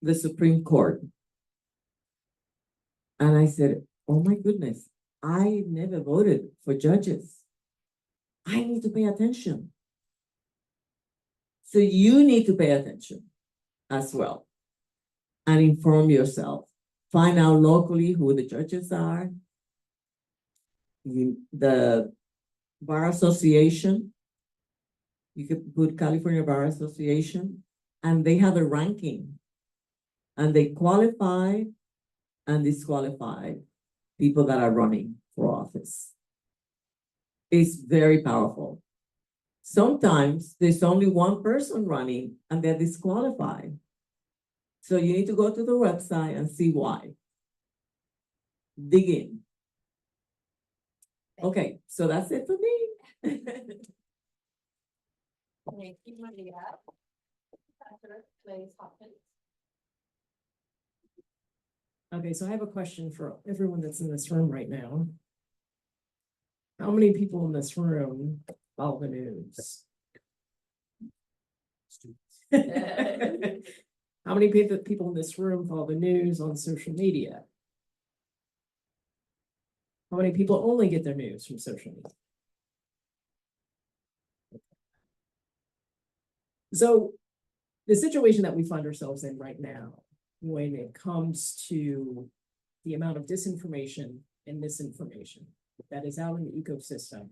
the Supreme Court. And I said, oh my goodness, I never voted for judges. I need to pay attention. So you need to pay attention as well and inform yourself. Find out locally who the judges are. The Bar Association, you could put California Bar Association, and they have a ranking. And they qualify and disqualify people that are running for office. It's very powerful. Sometimes there's only one person running and they're disqualified. So you need to go to the website and see why. Dig in. Okay, so that's it for me. Thank you, Maria. Please, Hopkins. Okay, so I have a question for everyone that's in this room right now. How many people in this room follow the news? How many people in this room follow the news on social media? How many people only get their news from social media? So the situation that we find ourselves in right now, when it comes to the amount of disinformation and misinformation that is out in the ecosystem,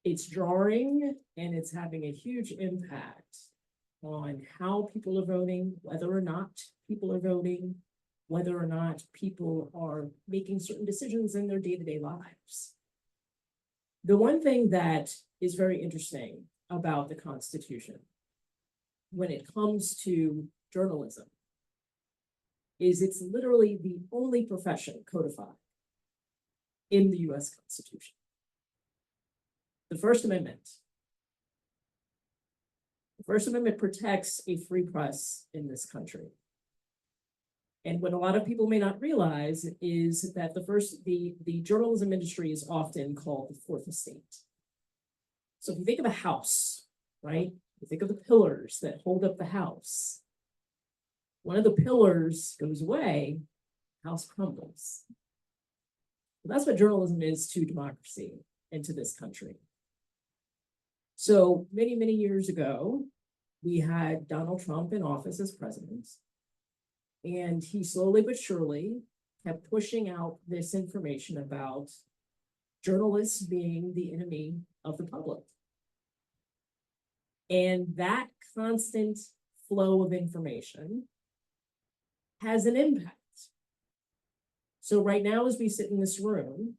it's jarring and it's having a huge impact on how people are voting, whether or not people are voting, whether or not people are making certain decisions in their day-to-day lives. The one thing that is very interesting about the Constitution when it comes to journalism is it's literally the only profession codified in the US Constitution. The First Amendment. The First Amendment protects a free press in this country. And what a lot of people may not realize is that the journalism industry is often called the fourth estate. So if you think of a house, right? You think of the pillars that hold up the house. One of the pillars goes away, house crumbles. Well, that's what journalism is to democracy and to this country. So many, many years ago, we had Donald Trump in office as president. And he slowly but surely kept pushing out this information about journalists being the enemy of the public. And that constant flow of information has an impact. So right now, as we sit in this room,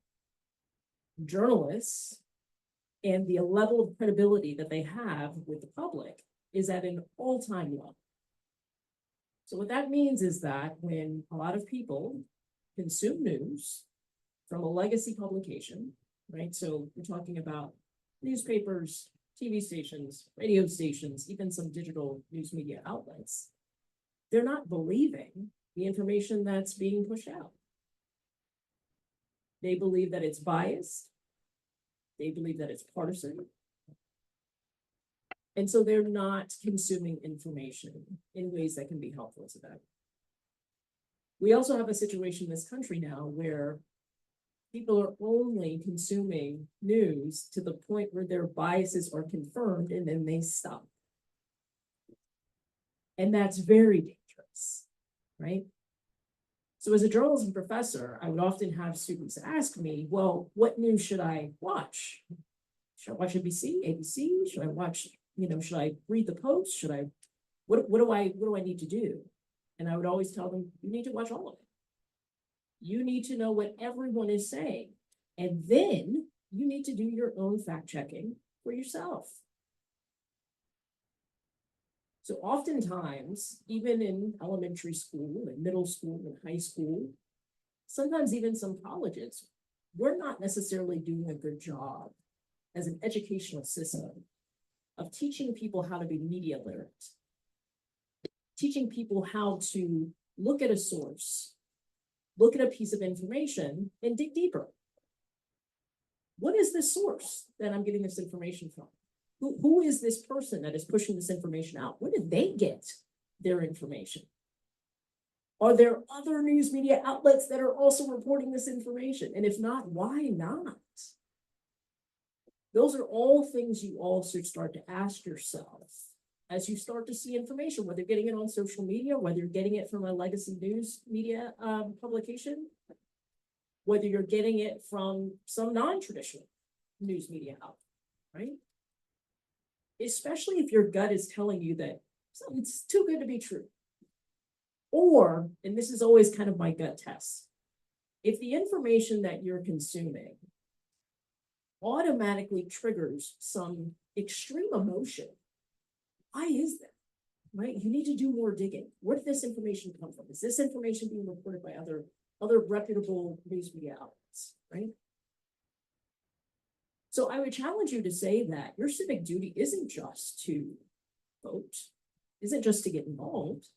journalists and the level of credibility that they have with the public is at an all-time low. So what that means is that when a lot of people consume news from a legacy publication, right? So we're talking about newspapers, TV stations, radio stations, even some digital news media outlets. They're not believing the information that's being pushed out. They believe that it's biased. They believe that it's partisan. And so they're not consuming information in ways that can be helpful to them. We also have a situation in this country now where people are only consuming news to the point where their biases are confirmed and then they stop. And that's very dangerous, right? So as a journalism professor, I would often have students ask me, well, what news should I watch? Should I watch ABC, ABC? Should I watch, should I read the Post? Should I, what do I need to do? And I would always tell them, you need to watch all of it. You need to know what everyone is saying. And then you need to do your own fact checking for yourself. So oftentimes, even in elementary school and middle school and high school, sometimes even some colleges, we're not necessarily doing a good job as an educational system of teaching people how to be media literate, teaching people how to look at a source, look at a piece of information and dig deeper. What is this source that I'm getting this information from? Who is this person that is pushing this information out? Where did they get their information? Are there other news media outlets that are also reporting this information? And if not, why not? Those are all things you all should start to ask yourself as you start to see information, whether you're getting it on social media, whether you're getting it from a legacy news media publication, whether you're getting it from some non-traditional news media outlet, right? Especially if your gut is telling you that it's too good to be true. Or, and this is always kind of my gut test, if the information that you're consuming automatically triggers some extreme emotion. Why is that? Right? You need to do more digging. Where did this information come from? Is this information being reported by other reputable news media outlets, right? So I would challenge you to say that your civic duty isn't just to vote, isn't just to get involved.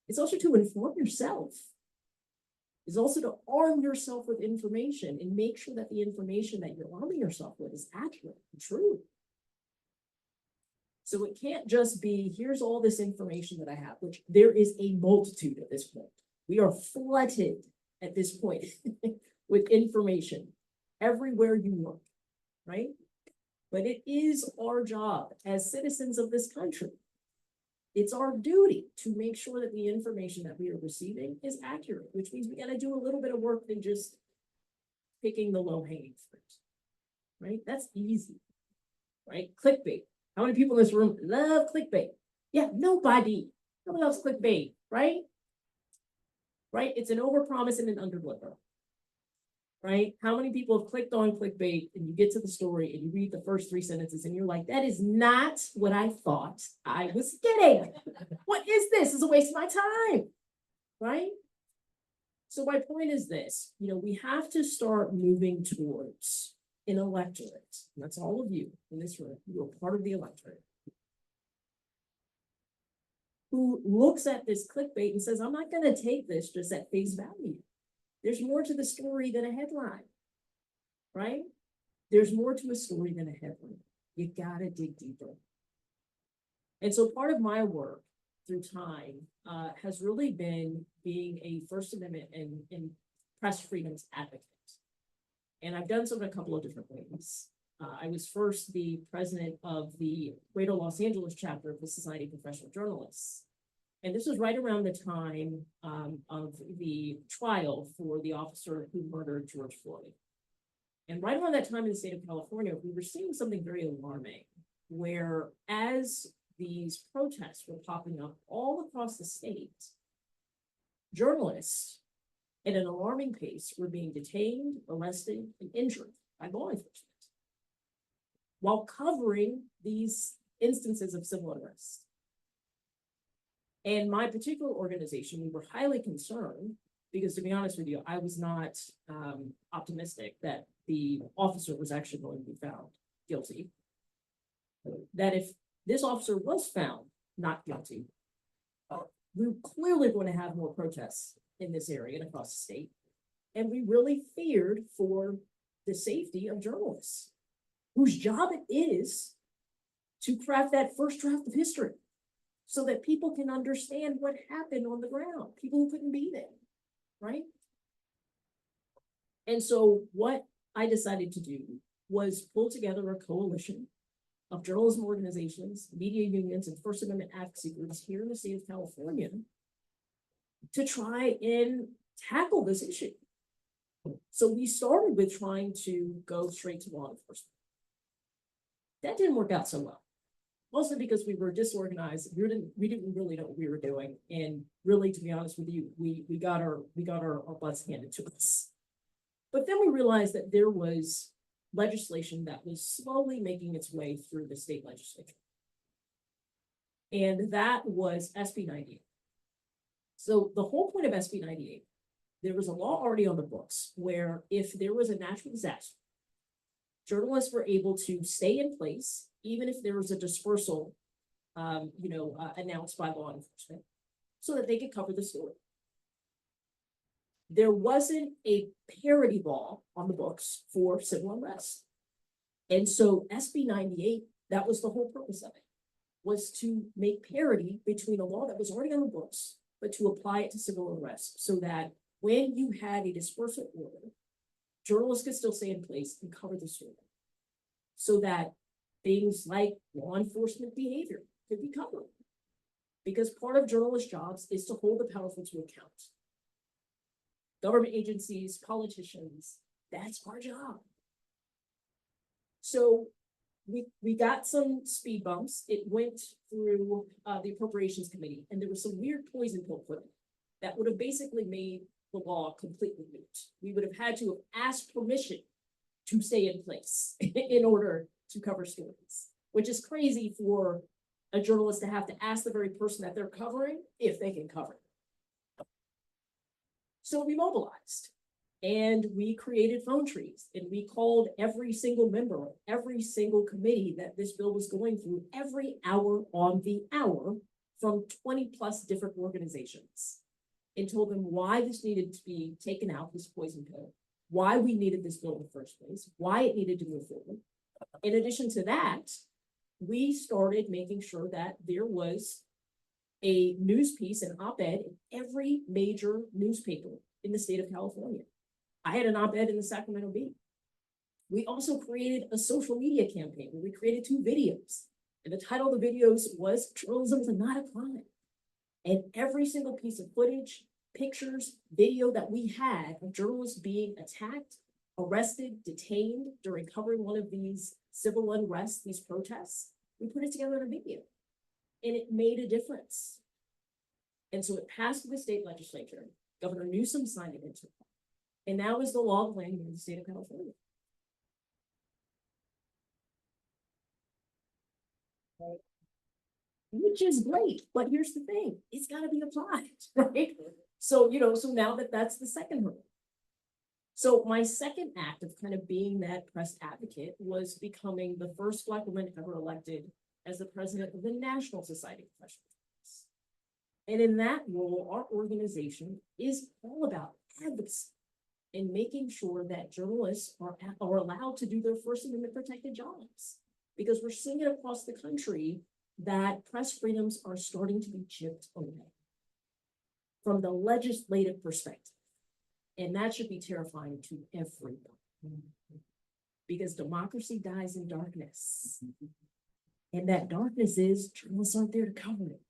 It's also to inform yourself. It's also to arm yourself with information and make sure that the information that you're arming yourself with is accurate and true. So it can't just be, here's all this information that I have, which there is a multitude at this point. We are flooded at this point with information everywhere you look, right? But it is our job as citizens of this country. It's our duty to make sure that the information that we are receiving is accurate, which means we got to do a little bit of work than just picking the low-hanging fruit, right? That's easy, right? Clickbait. How many people in this room love clickbait? Yeah, nobody. Nobody loves clickbait, right? Right? It's an overpromise and an underdeliver. Right? How many people have clicked on clickbait and you get to the story and you read the first 3 sentences and you're like, that is not what I thought I was getting. What is this? It's a waste of my time. Right? So my point is this, we have to start moving towards an electorate. And that's all of you in this room. You're part of the electorate. Who looks at this clickbait and says, I'm not going to take this just at face value. There's more to the story than a headline, right? There's more to a story than a headline. You gotta dig deeper. And so part of my work through time has really been being a First Amendment and press freedoms advocate. And I've done so in a couple of different ways. I was first the president of the Greater Los Angeles chapter of the Society of Professional Journalists. And this was right around the time of the trial for the officer who murdered George Floyd. And right around that time in the state of California, we were seeing something very alarming, where as these protests were popping up all across the state, journalists at an alarming pace were being detained, arrested, and injured by law enforcement while covering these instances of civil unrest. And my particular organization, we were highly concerned because, to be honest with you, I was not optimistic that the officer was actually going to be found guilty. That if this officer was found not guilty, we were clearly going to have more protests in this area and across the state. And we really feared for the safety of journalists, whose job it is to craft that first draft of history, so that people can understand what happened on the ground, people who couldn't be there, right? And so what I decided to do was pull together a coalition of journalism organizations, media unions, and First Amendment advocacy groups here in the state of California to try and tackle this issue. So we started with trying to go straight to law enforcement. That didn't work out so well. Mostly because we were disorganized. We didn't really know what we were doing. And really, to be honest with you, we got our butts handed to us. But then we realized that there was legislation that was slowly making its way through the state legislature. And that was SB 98. So the whole point of SB 98, there was a law already on the books where if there was a natural disaster, journalists were able to stay in place even if there was a dispersal, announced by law enforcement, so that they could cover the story. There wasn't a parity law on the books for civil unrest. And so SB 98, that was the whole purpose of it, was to make parity between a law that was already on the books, but to apply it to civil unrest, so that when you had a dispersal order, journalists could still stay in place and cover the story, so that things like law enforcement behavior could be covered. Because part of journalists' jobs is to hold the powerful to account. Government agencies, politicians, that's our job. So we got some speed bumps. It went through the Appropriations Committee, and there was some weird poison pill put in that would have basically made the law completely moot. We would have had to have asked permission to stay in place in order to cover stories, which is crazy for a journalist to have to ask the very person that they're covering if they can cover it. So we mobilized and we created phone trees and we called every single member of every single committee that this bill was going through every hour on the hour from 20 plus different organizations and told them why this needed to be taken out, this poison pill, why we needed this bill in the first place, why it needed to move forward. In addition to that, we started making sure that there was a news piece, an op-ed in every major newspaper in the state of California. I had an op-ed in the Sacramento Bee. We also created a social media campaign where we created 2 videos. And the title of the videos was "Journalism is not a crime." And every single piece of footage, pictures, video that we had of journalists being attacked, arrested, detained during covering one of these civil unrest, these protests, we put it together in a video. And it made a difference. And so it passed through the state legislature. Governor Newsom signed it into law. And now is the law of the land here in the state of California. Which is great, but here's the thing, it's gotta be applied, right? So, so now that's the second hurdle. So my second act of kind of being that press advocate was becoming the first Black woman ever elected as the president of the National Society of Professional Journalists. And in that role, our organization is all about advocacy and making sure that journalists are allowed to do their First Amendment protected jobs. Because we're seeing it across the country that press freedoms are starting to be chipped away from the legislative perspective. And that should be terrifying to everyone. Because democracy dies in darkness. And that darkness is journalists aren't there to cover it,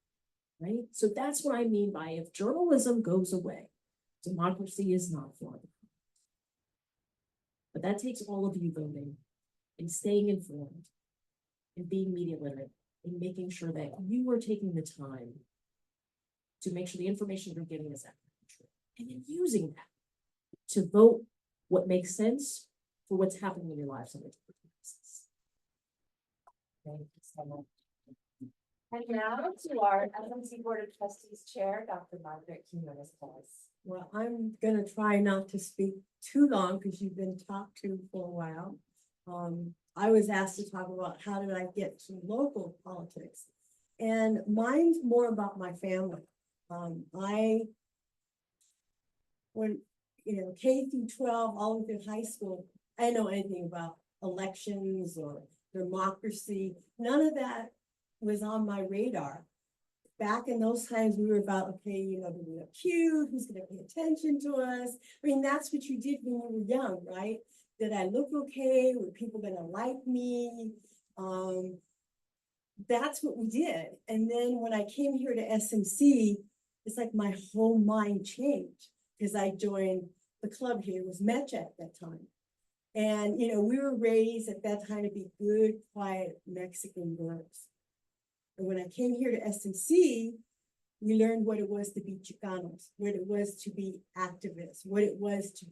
right? So that's what I mean by if journalism goes away, democracy is not for it. But that takes all of you voting and staying informed and being media literate and making sure that you are taking the time to make sure the information you're getting is accurate and then using that to vote what makes sense for what's happening in your lives on a daily basis. Thank you so much. And now to our SMC Board of Trustees Chair, Dr. Margaret Quinones-Paz. Well, I'm gonna try not to speak too long because you've been talked to for a while. I was asked to talk about how did I get to local politics, and mine's more about my family. When K through 12, all through high school, I didn't know anything about elections or democracy. None of that was on my radar. Back in those times, we were about, okay, do we look cute? Who's gonna pay attention to us? I mean, that's what you did when you were young, right? Did I look okay? Were people gonna like me? That's what we did. And then when I came here to SMC, it's like my whole mind changed because I joined the club here. It was Metcha at that time. And, we were raised at that time to be good, quiet Mexican girls. And when I came here to SMC, we learned what it was to be Chicanos, what it was to be activists, what it was to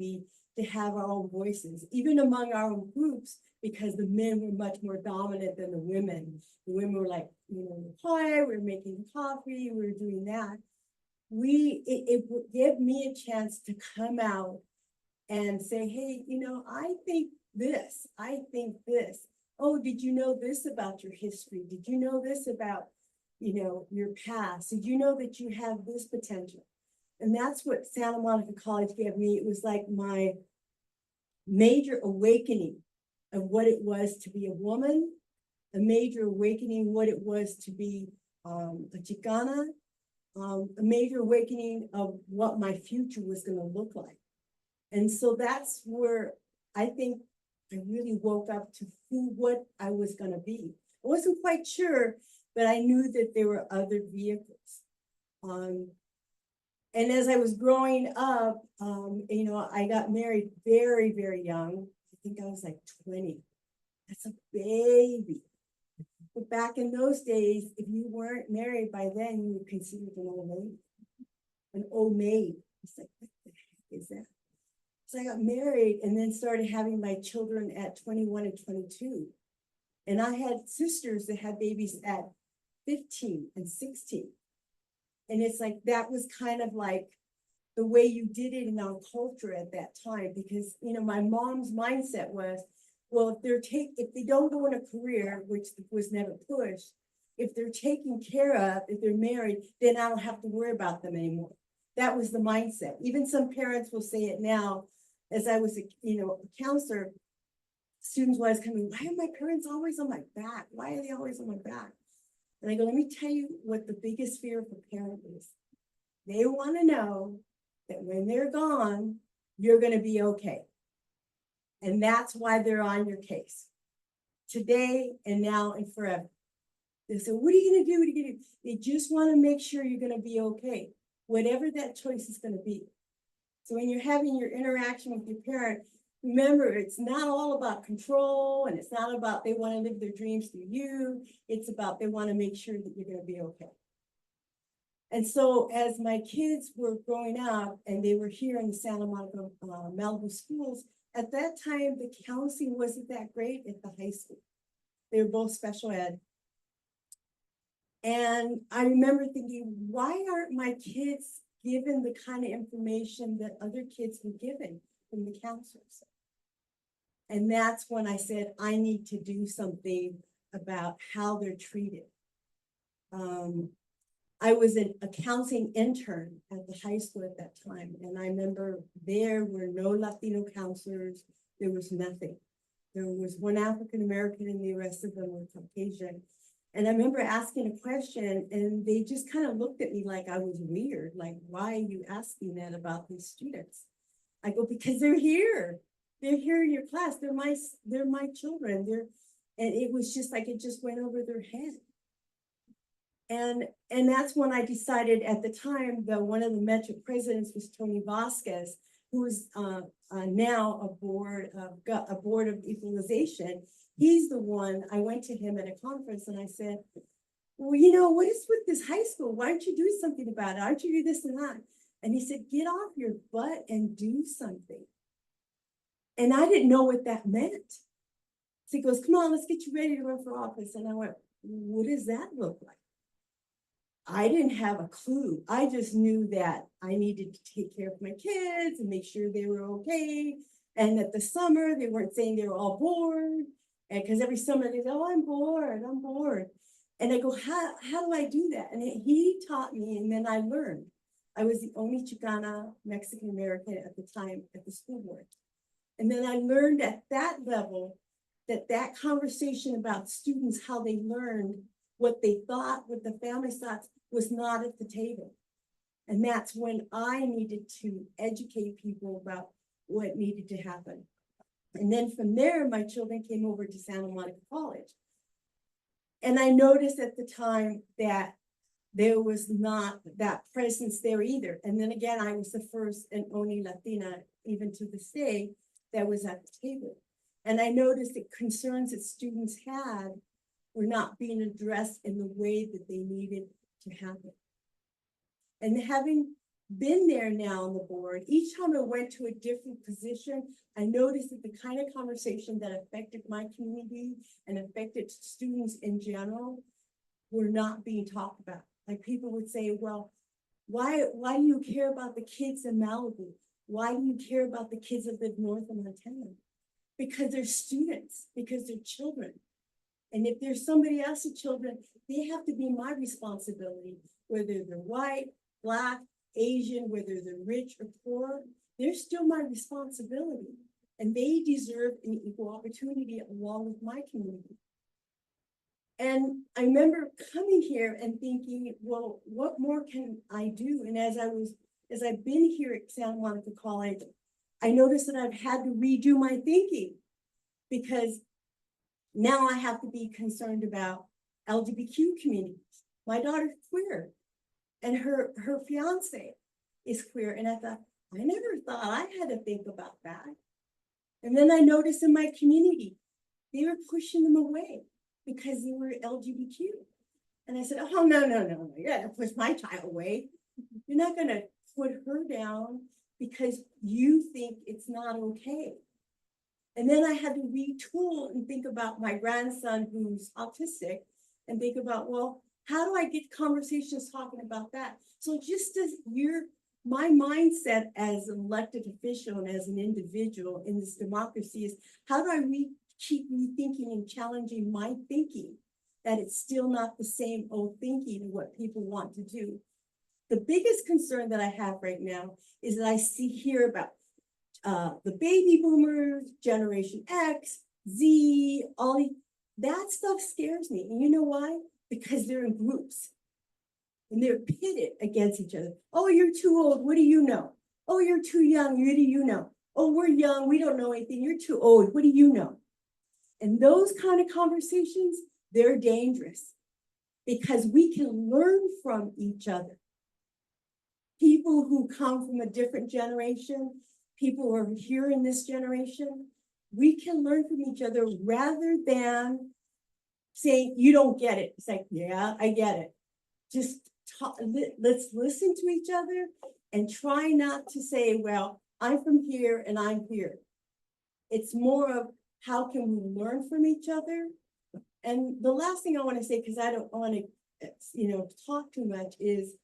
have our own voices, even among our own groups, because the men were much more dominant than the women. The women were like, quiet, we were making coffee, we were doing that. It gave me a chance to come out and say, hey, I think this, I think this. Oh, did you know this about your history? Did you know this about, your past? Did you know that you have this potential? And that's what Santa Monica College gave me. It was like my major awakening of what it was to be a woman, a major awakening what it was to be a Chicana, a major awakening of what my future was going to look like. And so that's where I think I really woke up to what I was going to be. I wasn't quite sure, but I knew that there were other vehicles. And as I was growing up, I got married very, very young. I think I was like 20. That's a baby. But back in those days, if you weren't married by then, you were considered an old maid. An old maid. It's like, what the heck is that? So I got married and then started having my children at 21 and 22. And I had sisters that had babies at 15 and 16. And it's like, that was kind of like the way you did it in our culture at that time, because, you know, my mom's mindset was, well, if they don't go in a career, which was never pushed, if they're taken care of, if they're married, then I don't have to worry about them anymore. That was the mindset. Even some parents will say it now. As I was, a counselor, students was coming, why are my parents always on my back? Why are they always on my back? And I go, let me tell you what the biggest fear of a parent is. They want to know that when they're gone, you're going to be okay. And that's why they're on your case today and now and forever. They say, what are you going to do? What are you going to do? They just want to make sure you're going to be okay, whatever that choice is going to be. So when you're having your interaction with your parent, remember, it's not all about control, and it's not about they want to live their dreams through you. It's about they want to make sure that you're going to be okay. And so as my kids were growing up and they were here in the Santa Monica Malibu schools, at that time, the counseling wasn't that great at the high school. They were both special ed. And I remember thinking, why aren't my kids given the kind of information that other kids were given from the counselors? And that's when I said, I need to do something about how they're treated. I was a counseling intern at the high school at that time. And I remember there were no Latino counselors. There was nothing. There was one African-American and the rest of them were Caucasian. And I remember asking a question and they just kind of looked at me like I was weird. Like, why are you asking that about these students? I go, because they're here. They're here in your class. They're my children. And it was just like, it just went over their head. And that's when I decided at the time that one of the Metro presidents was Tony Vasquez, who is now a board of equalization. He's the one, I went to him at a conference and I said, well, what is with this high school? Why don't you do something about it? Why don't you do this and that? And he said, get off your butt and do something. And I didn't know what that meant. So he goes, come on, let's get you ready to run for office. And I went, what does that look like? I didn't have a clue. I just knew that I needed to take care of my kids and make sure they were okay. And that the summer, they weren't saying they were all bored. And because every summer they go, oh, I'm bored. And I go, how do I do that? And he taught me, and then I learned. I was the only Chicana Mexican American at the time at the school board. And then I learned at that level that conversation about students, how they learned, what they thought, what the family thought, was not at the table. And that's when I needed to educate people about what needed to happen. And then from there, my children came over to Santa Monica College. And I noticed at the time that there was not that presence there either. And then again, I was the first and only Latina, even to this day, that was at the table. And I noticed that concerns that students had were not being addressed in the way that they needed to happen. And having been there now on the board, each time I went to a different position, I noticed that the kind of conversation that affected my community and affected students in general were not being talked about. Like people would say, well, why do you care about the kids in Malibu? Why do you care about the kids that live north of Montana? Because they're students, because they're children. And if there's somebody else's children, they have to be my responsibility, whether they're white, Black, Asian, whether they're rich or poor, they're still my responsibility. And they deserve an equal opportunity along with my community. And I remember coming here and thinking, well, what more can I do? And as I've been here at Santa Monica College, I noticed that I've had to redo my thinking because now I have to be concerned about LGBTQ communities. My daughter's queer and her fiance is queer. And I thought, I never thought I had to think about that. And then I noticed in my community, they were pushing them away because they were LGBTQ. And I said, oh, no, you're not gonna push my child away. You're not gonna put her down because you think it's not okay. And then I had to retool and think about my grandson who's autistic and think about, well, how do I get conversations talking about that? So just as my mindset as an elected official and as an individual in this democracy is, how do I keep rethinking and challenging my thinking that it's still not the same old thinking of what people want to do? The biggest concern that I have right now is that I hear about the baby boomers, Generation X, Z, that stuff scares me. And you know why? Because they're in groups and they're pitted against each other. Oh, you're too old. What do you know? Oh, you're too young. What do you know? Oh, we're young. We don't know anything. You're too old. What do you know? And those kind of conversations, they're dangerous because we can learn from each other. People who come from a different generation, people who are here in this generation, we can learn from each other rather than saying, you don't get it. It's like, yeah, I get it. Just let's listen to each other and try not to say, well, I'm from here and I'm here. It's more of how can we learn from each other? And the last thing I want to say, because I don't want to, talk too much, is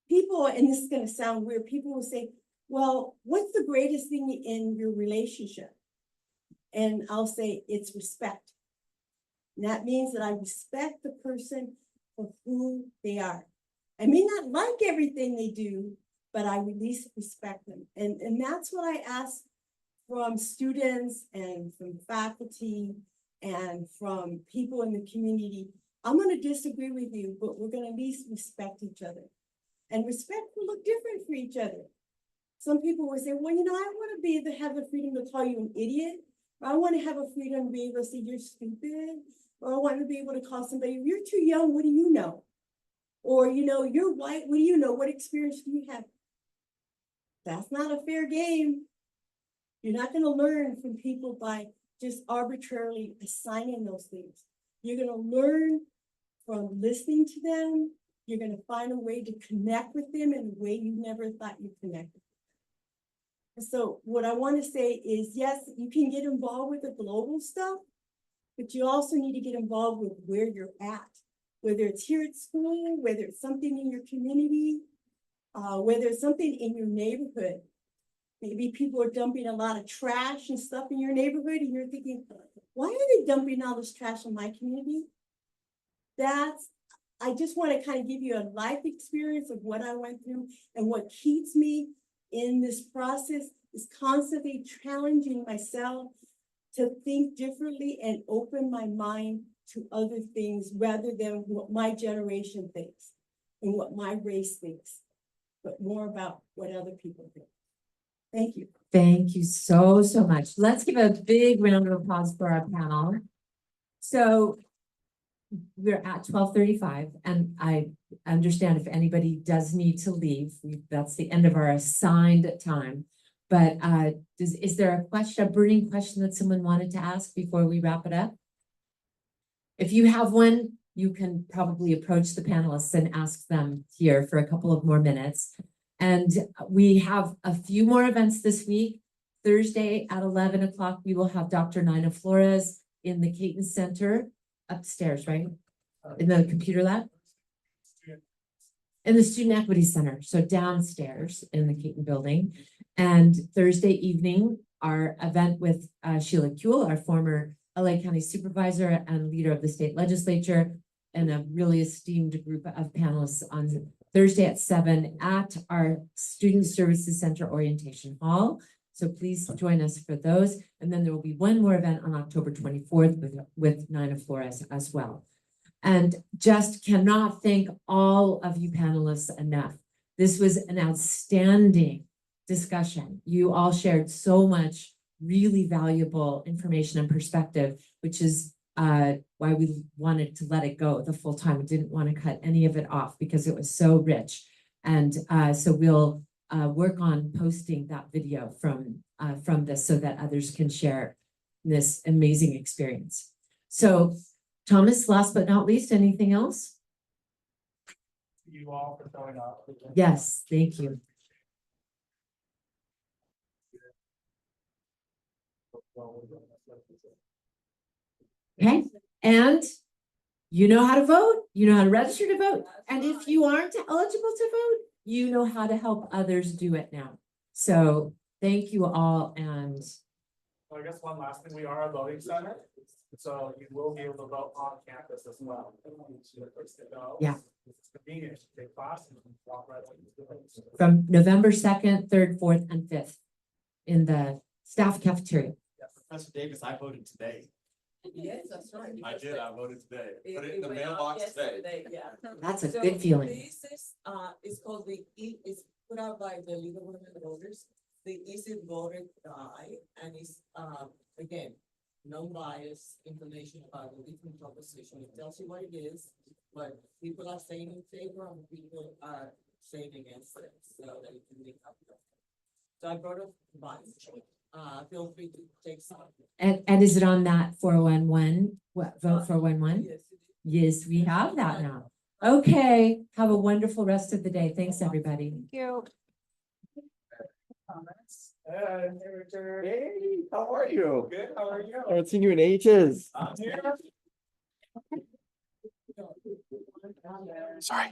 people, and this is going to sound weird, people will say, well, what's the greatest thing in your relationship? And I'll say it's respect. And that means that I respect the person for who they are. I may not like everything they do, but I at least respect them. And that's what I ask from students and from faculty and from people in the community. I'm going to disagree with you, but we're going to at least respect each other. And respect will look different for each other. Some people will say, well, I want to be able to have the freedom to call you an idiot. Or I want to have a freedom to be able to say you're stupid. Or I want to be able to call somebody, you're too young, what do you know? Or, you're white, what do you know? What experience do you have? That's not a fair game. You're not going to learn from people by just arbitrarily assigning those things. You're going to learn from listening to them. You're going to find a way to connect with them in a way you never thought you'd connect with them. So what I want to say is, yes, you can get involved with the global stuff, but you also need to get involved with where you're at, whether it's here at school, whether it's something in your community, whether it's something in your neighborhood. Maybe people are dumping a lot of trash and stuff in your neighborhood, and you're thinking, why are they dumping all this trash in my community? I just want to kind of give you a life experience of what I went through, and what keeps me in this process is constantly challenging myself to think differently and open my mind to other things rather than what my generation thinks and what my race thinks, but more about what other people think. Thank you. Thank you so, so much. Let's give a big round of applause for our panel. So we're at 12:35, and I understand if anybody does need to leave, that's the end of our assigned time. But is there a burning question that someone wanted to ask before we wrap it up? If you have one, you can probably approach the panelists and ask them here for a couple of more minutes. And we have a few more events this week. Thursday at 11 o'clock, we will have Dr. Nina Flores in the Caton Center upstairs, right? In the computer lab? In the Student Equity Center, so downstairs in the Caton building. And Thursday evening, our event with Sheila Kuehl, our former LA County Supervisor and leader of the state legislature, and a really esteemed group of panelists on Thursday at 7 at our Student Services Center Orientation Hall. So please join us for those. And then there will be one more event on October 24th with Nina Flores as well. And just cannot thank all of you panelists enough. This was an outstanding discussion. You all shared so much really valuable information and perspective, which is why we wanted to let it go the full time. We didn't want to cut any of it off because it was so rich. And so we'll work on posting that video from this so that others can share this amazing experience. So Thomas, last but not least, anything else? You all for showing up. Yes, thank you. Okay, and you know how to vote, you know how to register to vote, and if you aren't eligible to vote, you know how to help others do it now. So thank you all, and So I guess one last thing, we are a voting center, so you will be able to vote on campus as well. Yeah. It's convenient, to take class and walk right away to the vote. from November 2nd, 3rd, 4th, and 5th in the staff cafeteria. Yeah, Professor Davis, I voted today. Yes, that's right. I did, I voted today. Put it in the mailbox today. Yeah. That's a So good feeling. This is called it's put out by the League of Women Voters, the Easy Voter Guide, and it's, again, no bias information about the different proposition. It tells you what it is, what people are saying in favor and people are saying against it, so that you can make up. So I brought up bias. Feel free to take some. And is it on that 411, what, vote 411? Yes. Yes, we have that now. Okay, have a wonderful rest of the day. Thanks, everybody. Hey, how are you? Good, how are you? I haven't seen you in ages. I'm here. Sorry.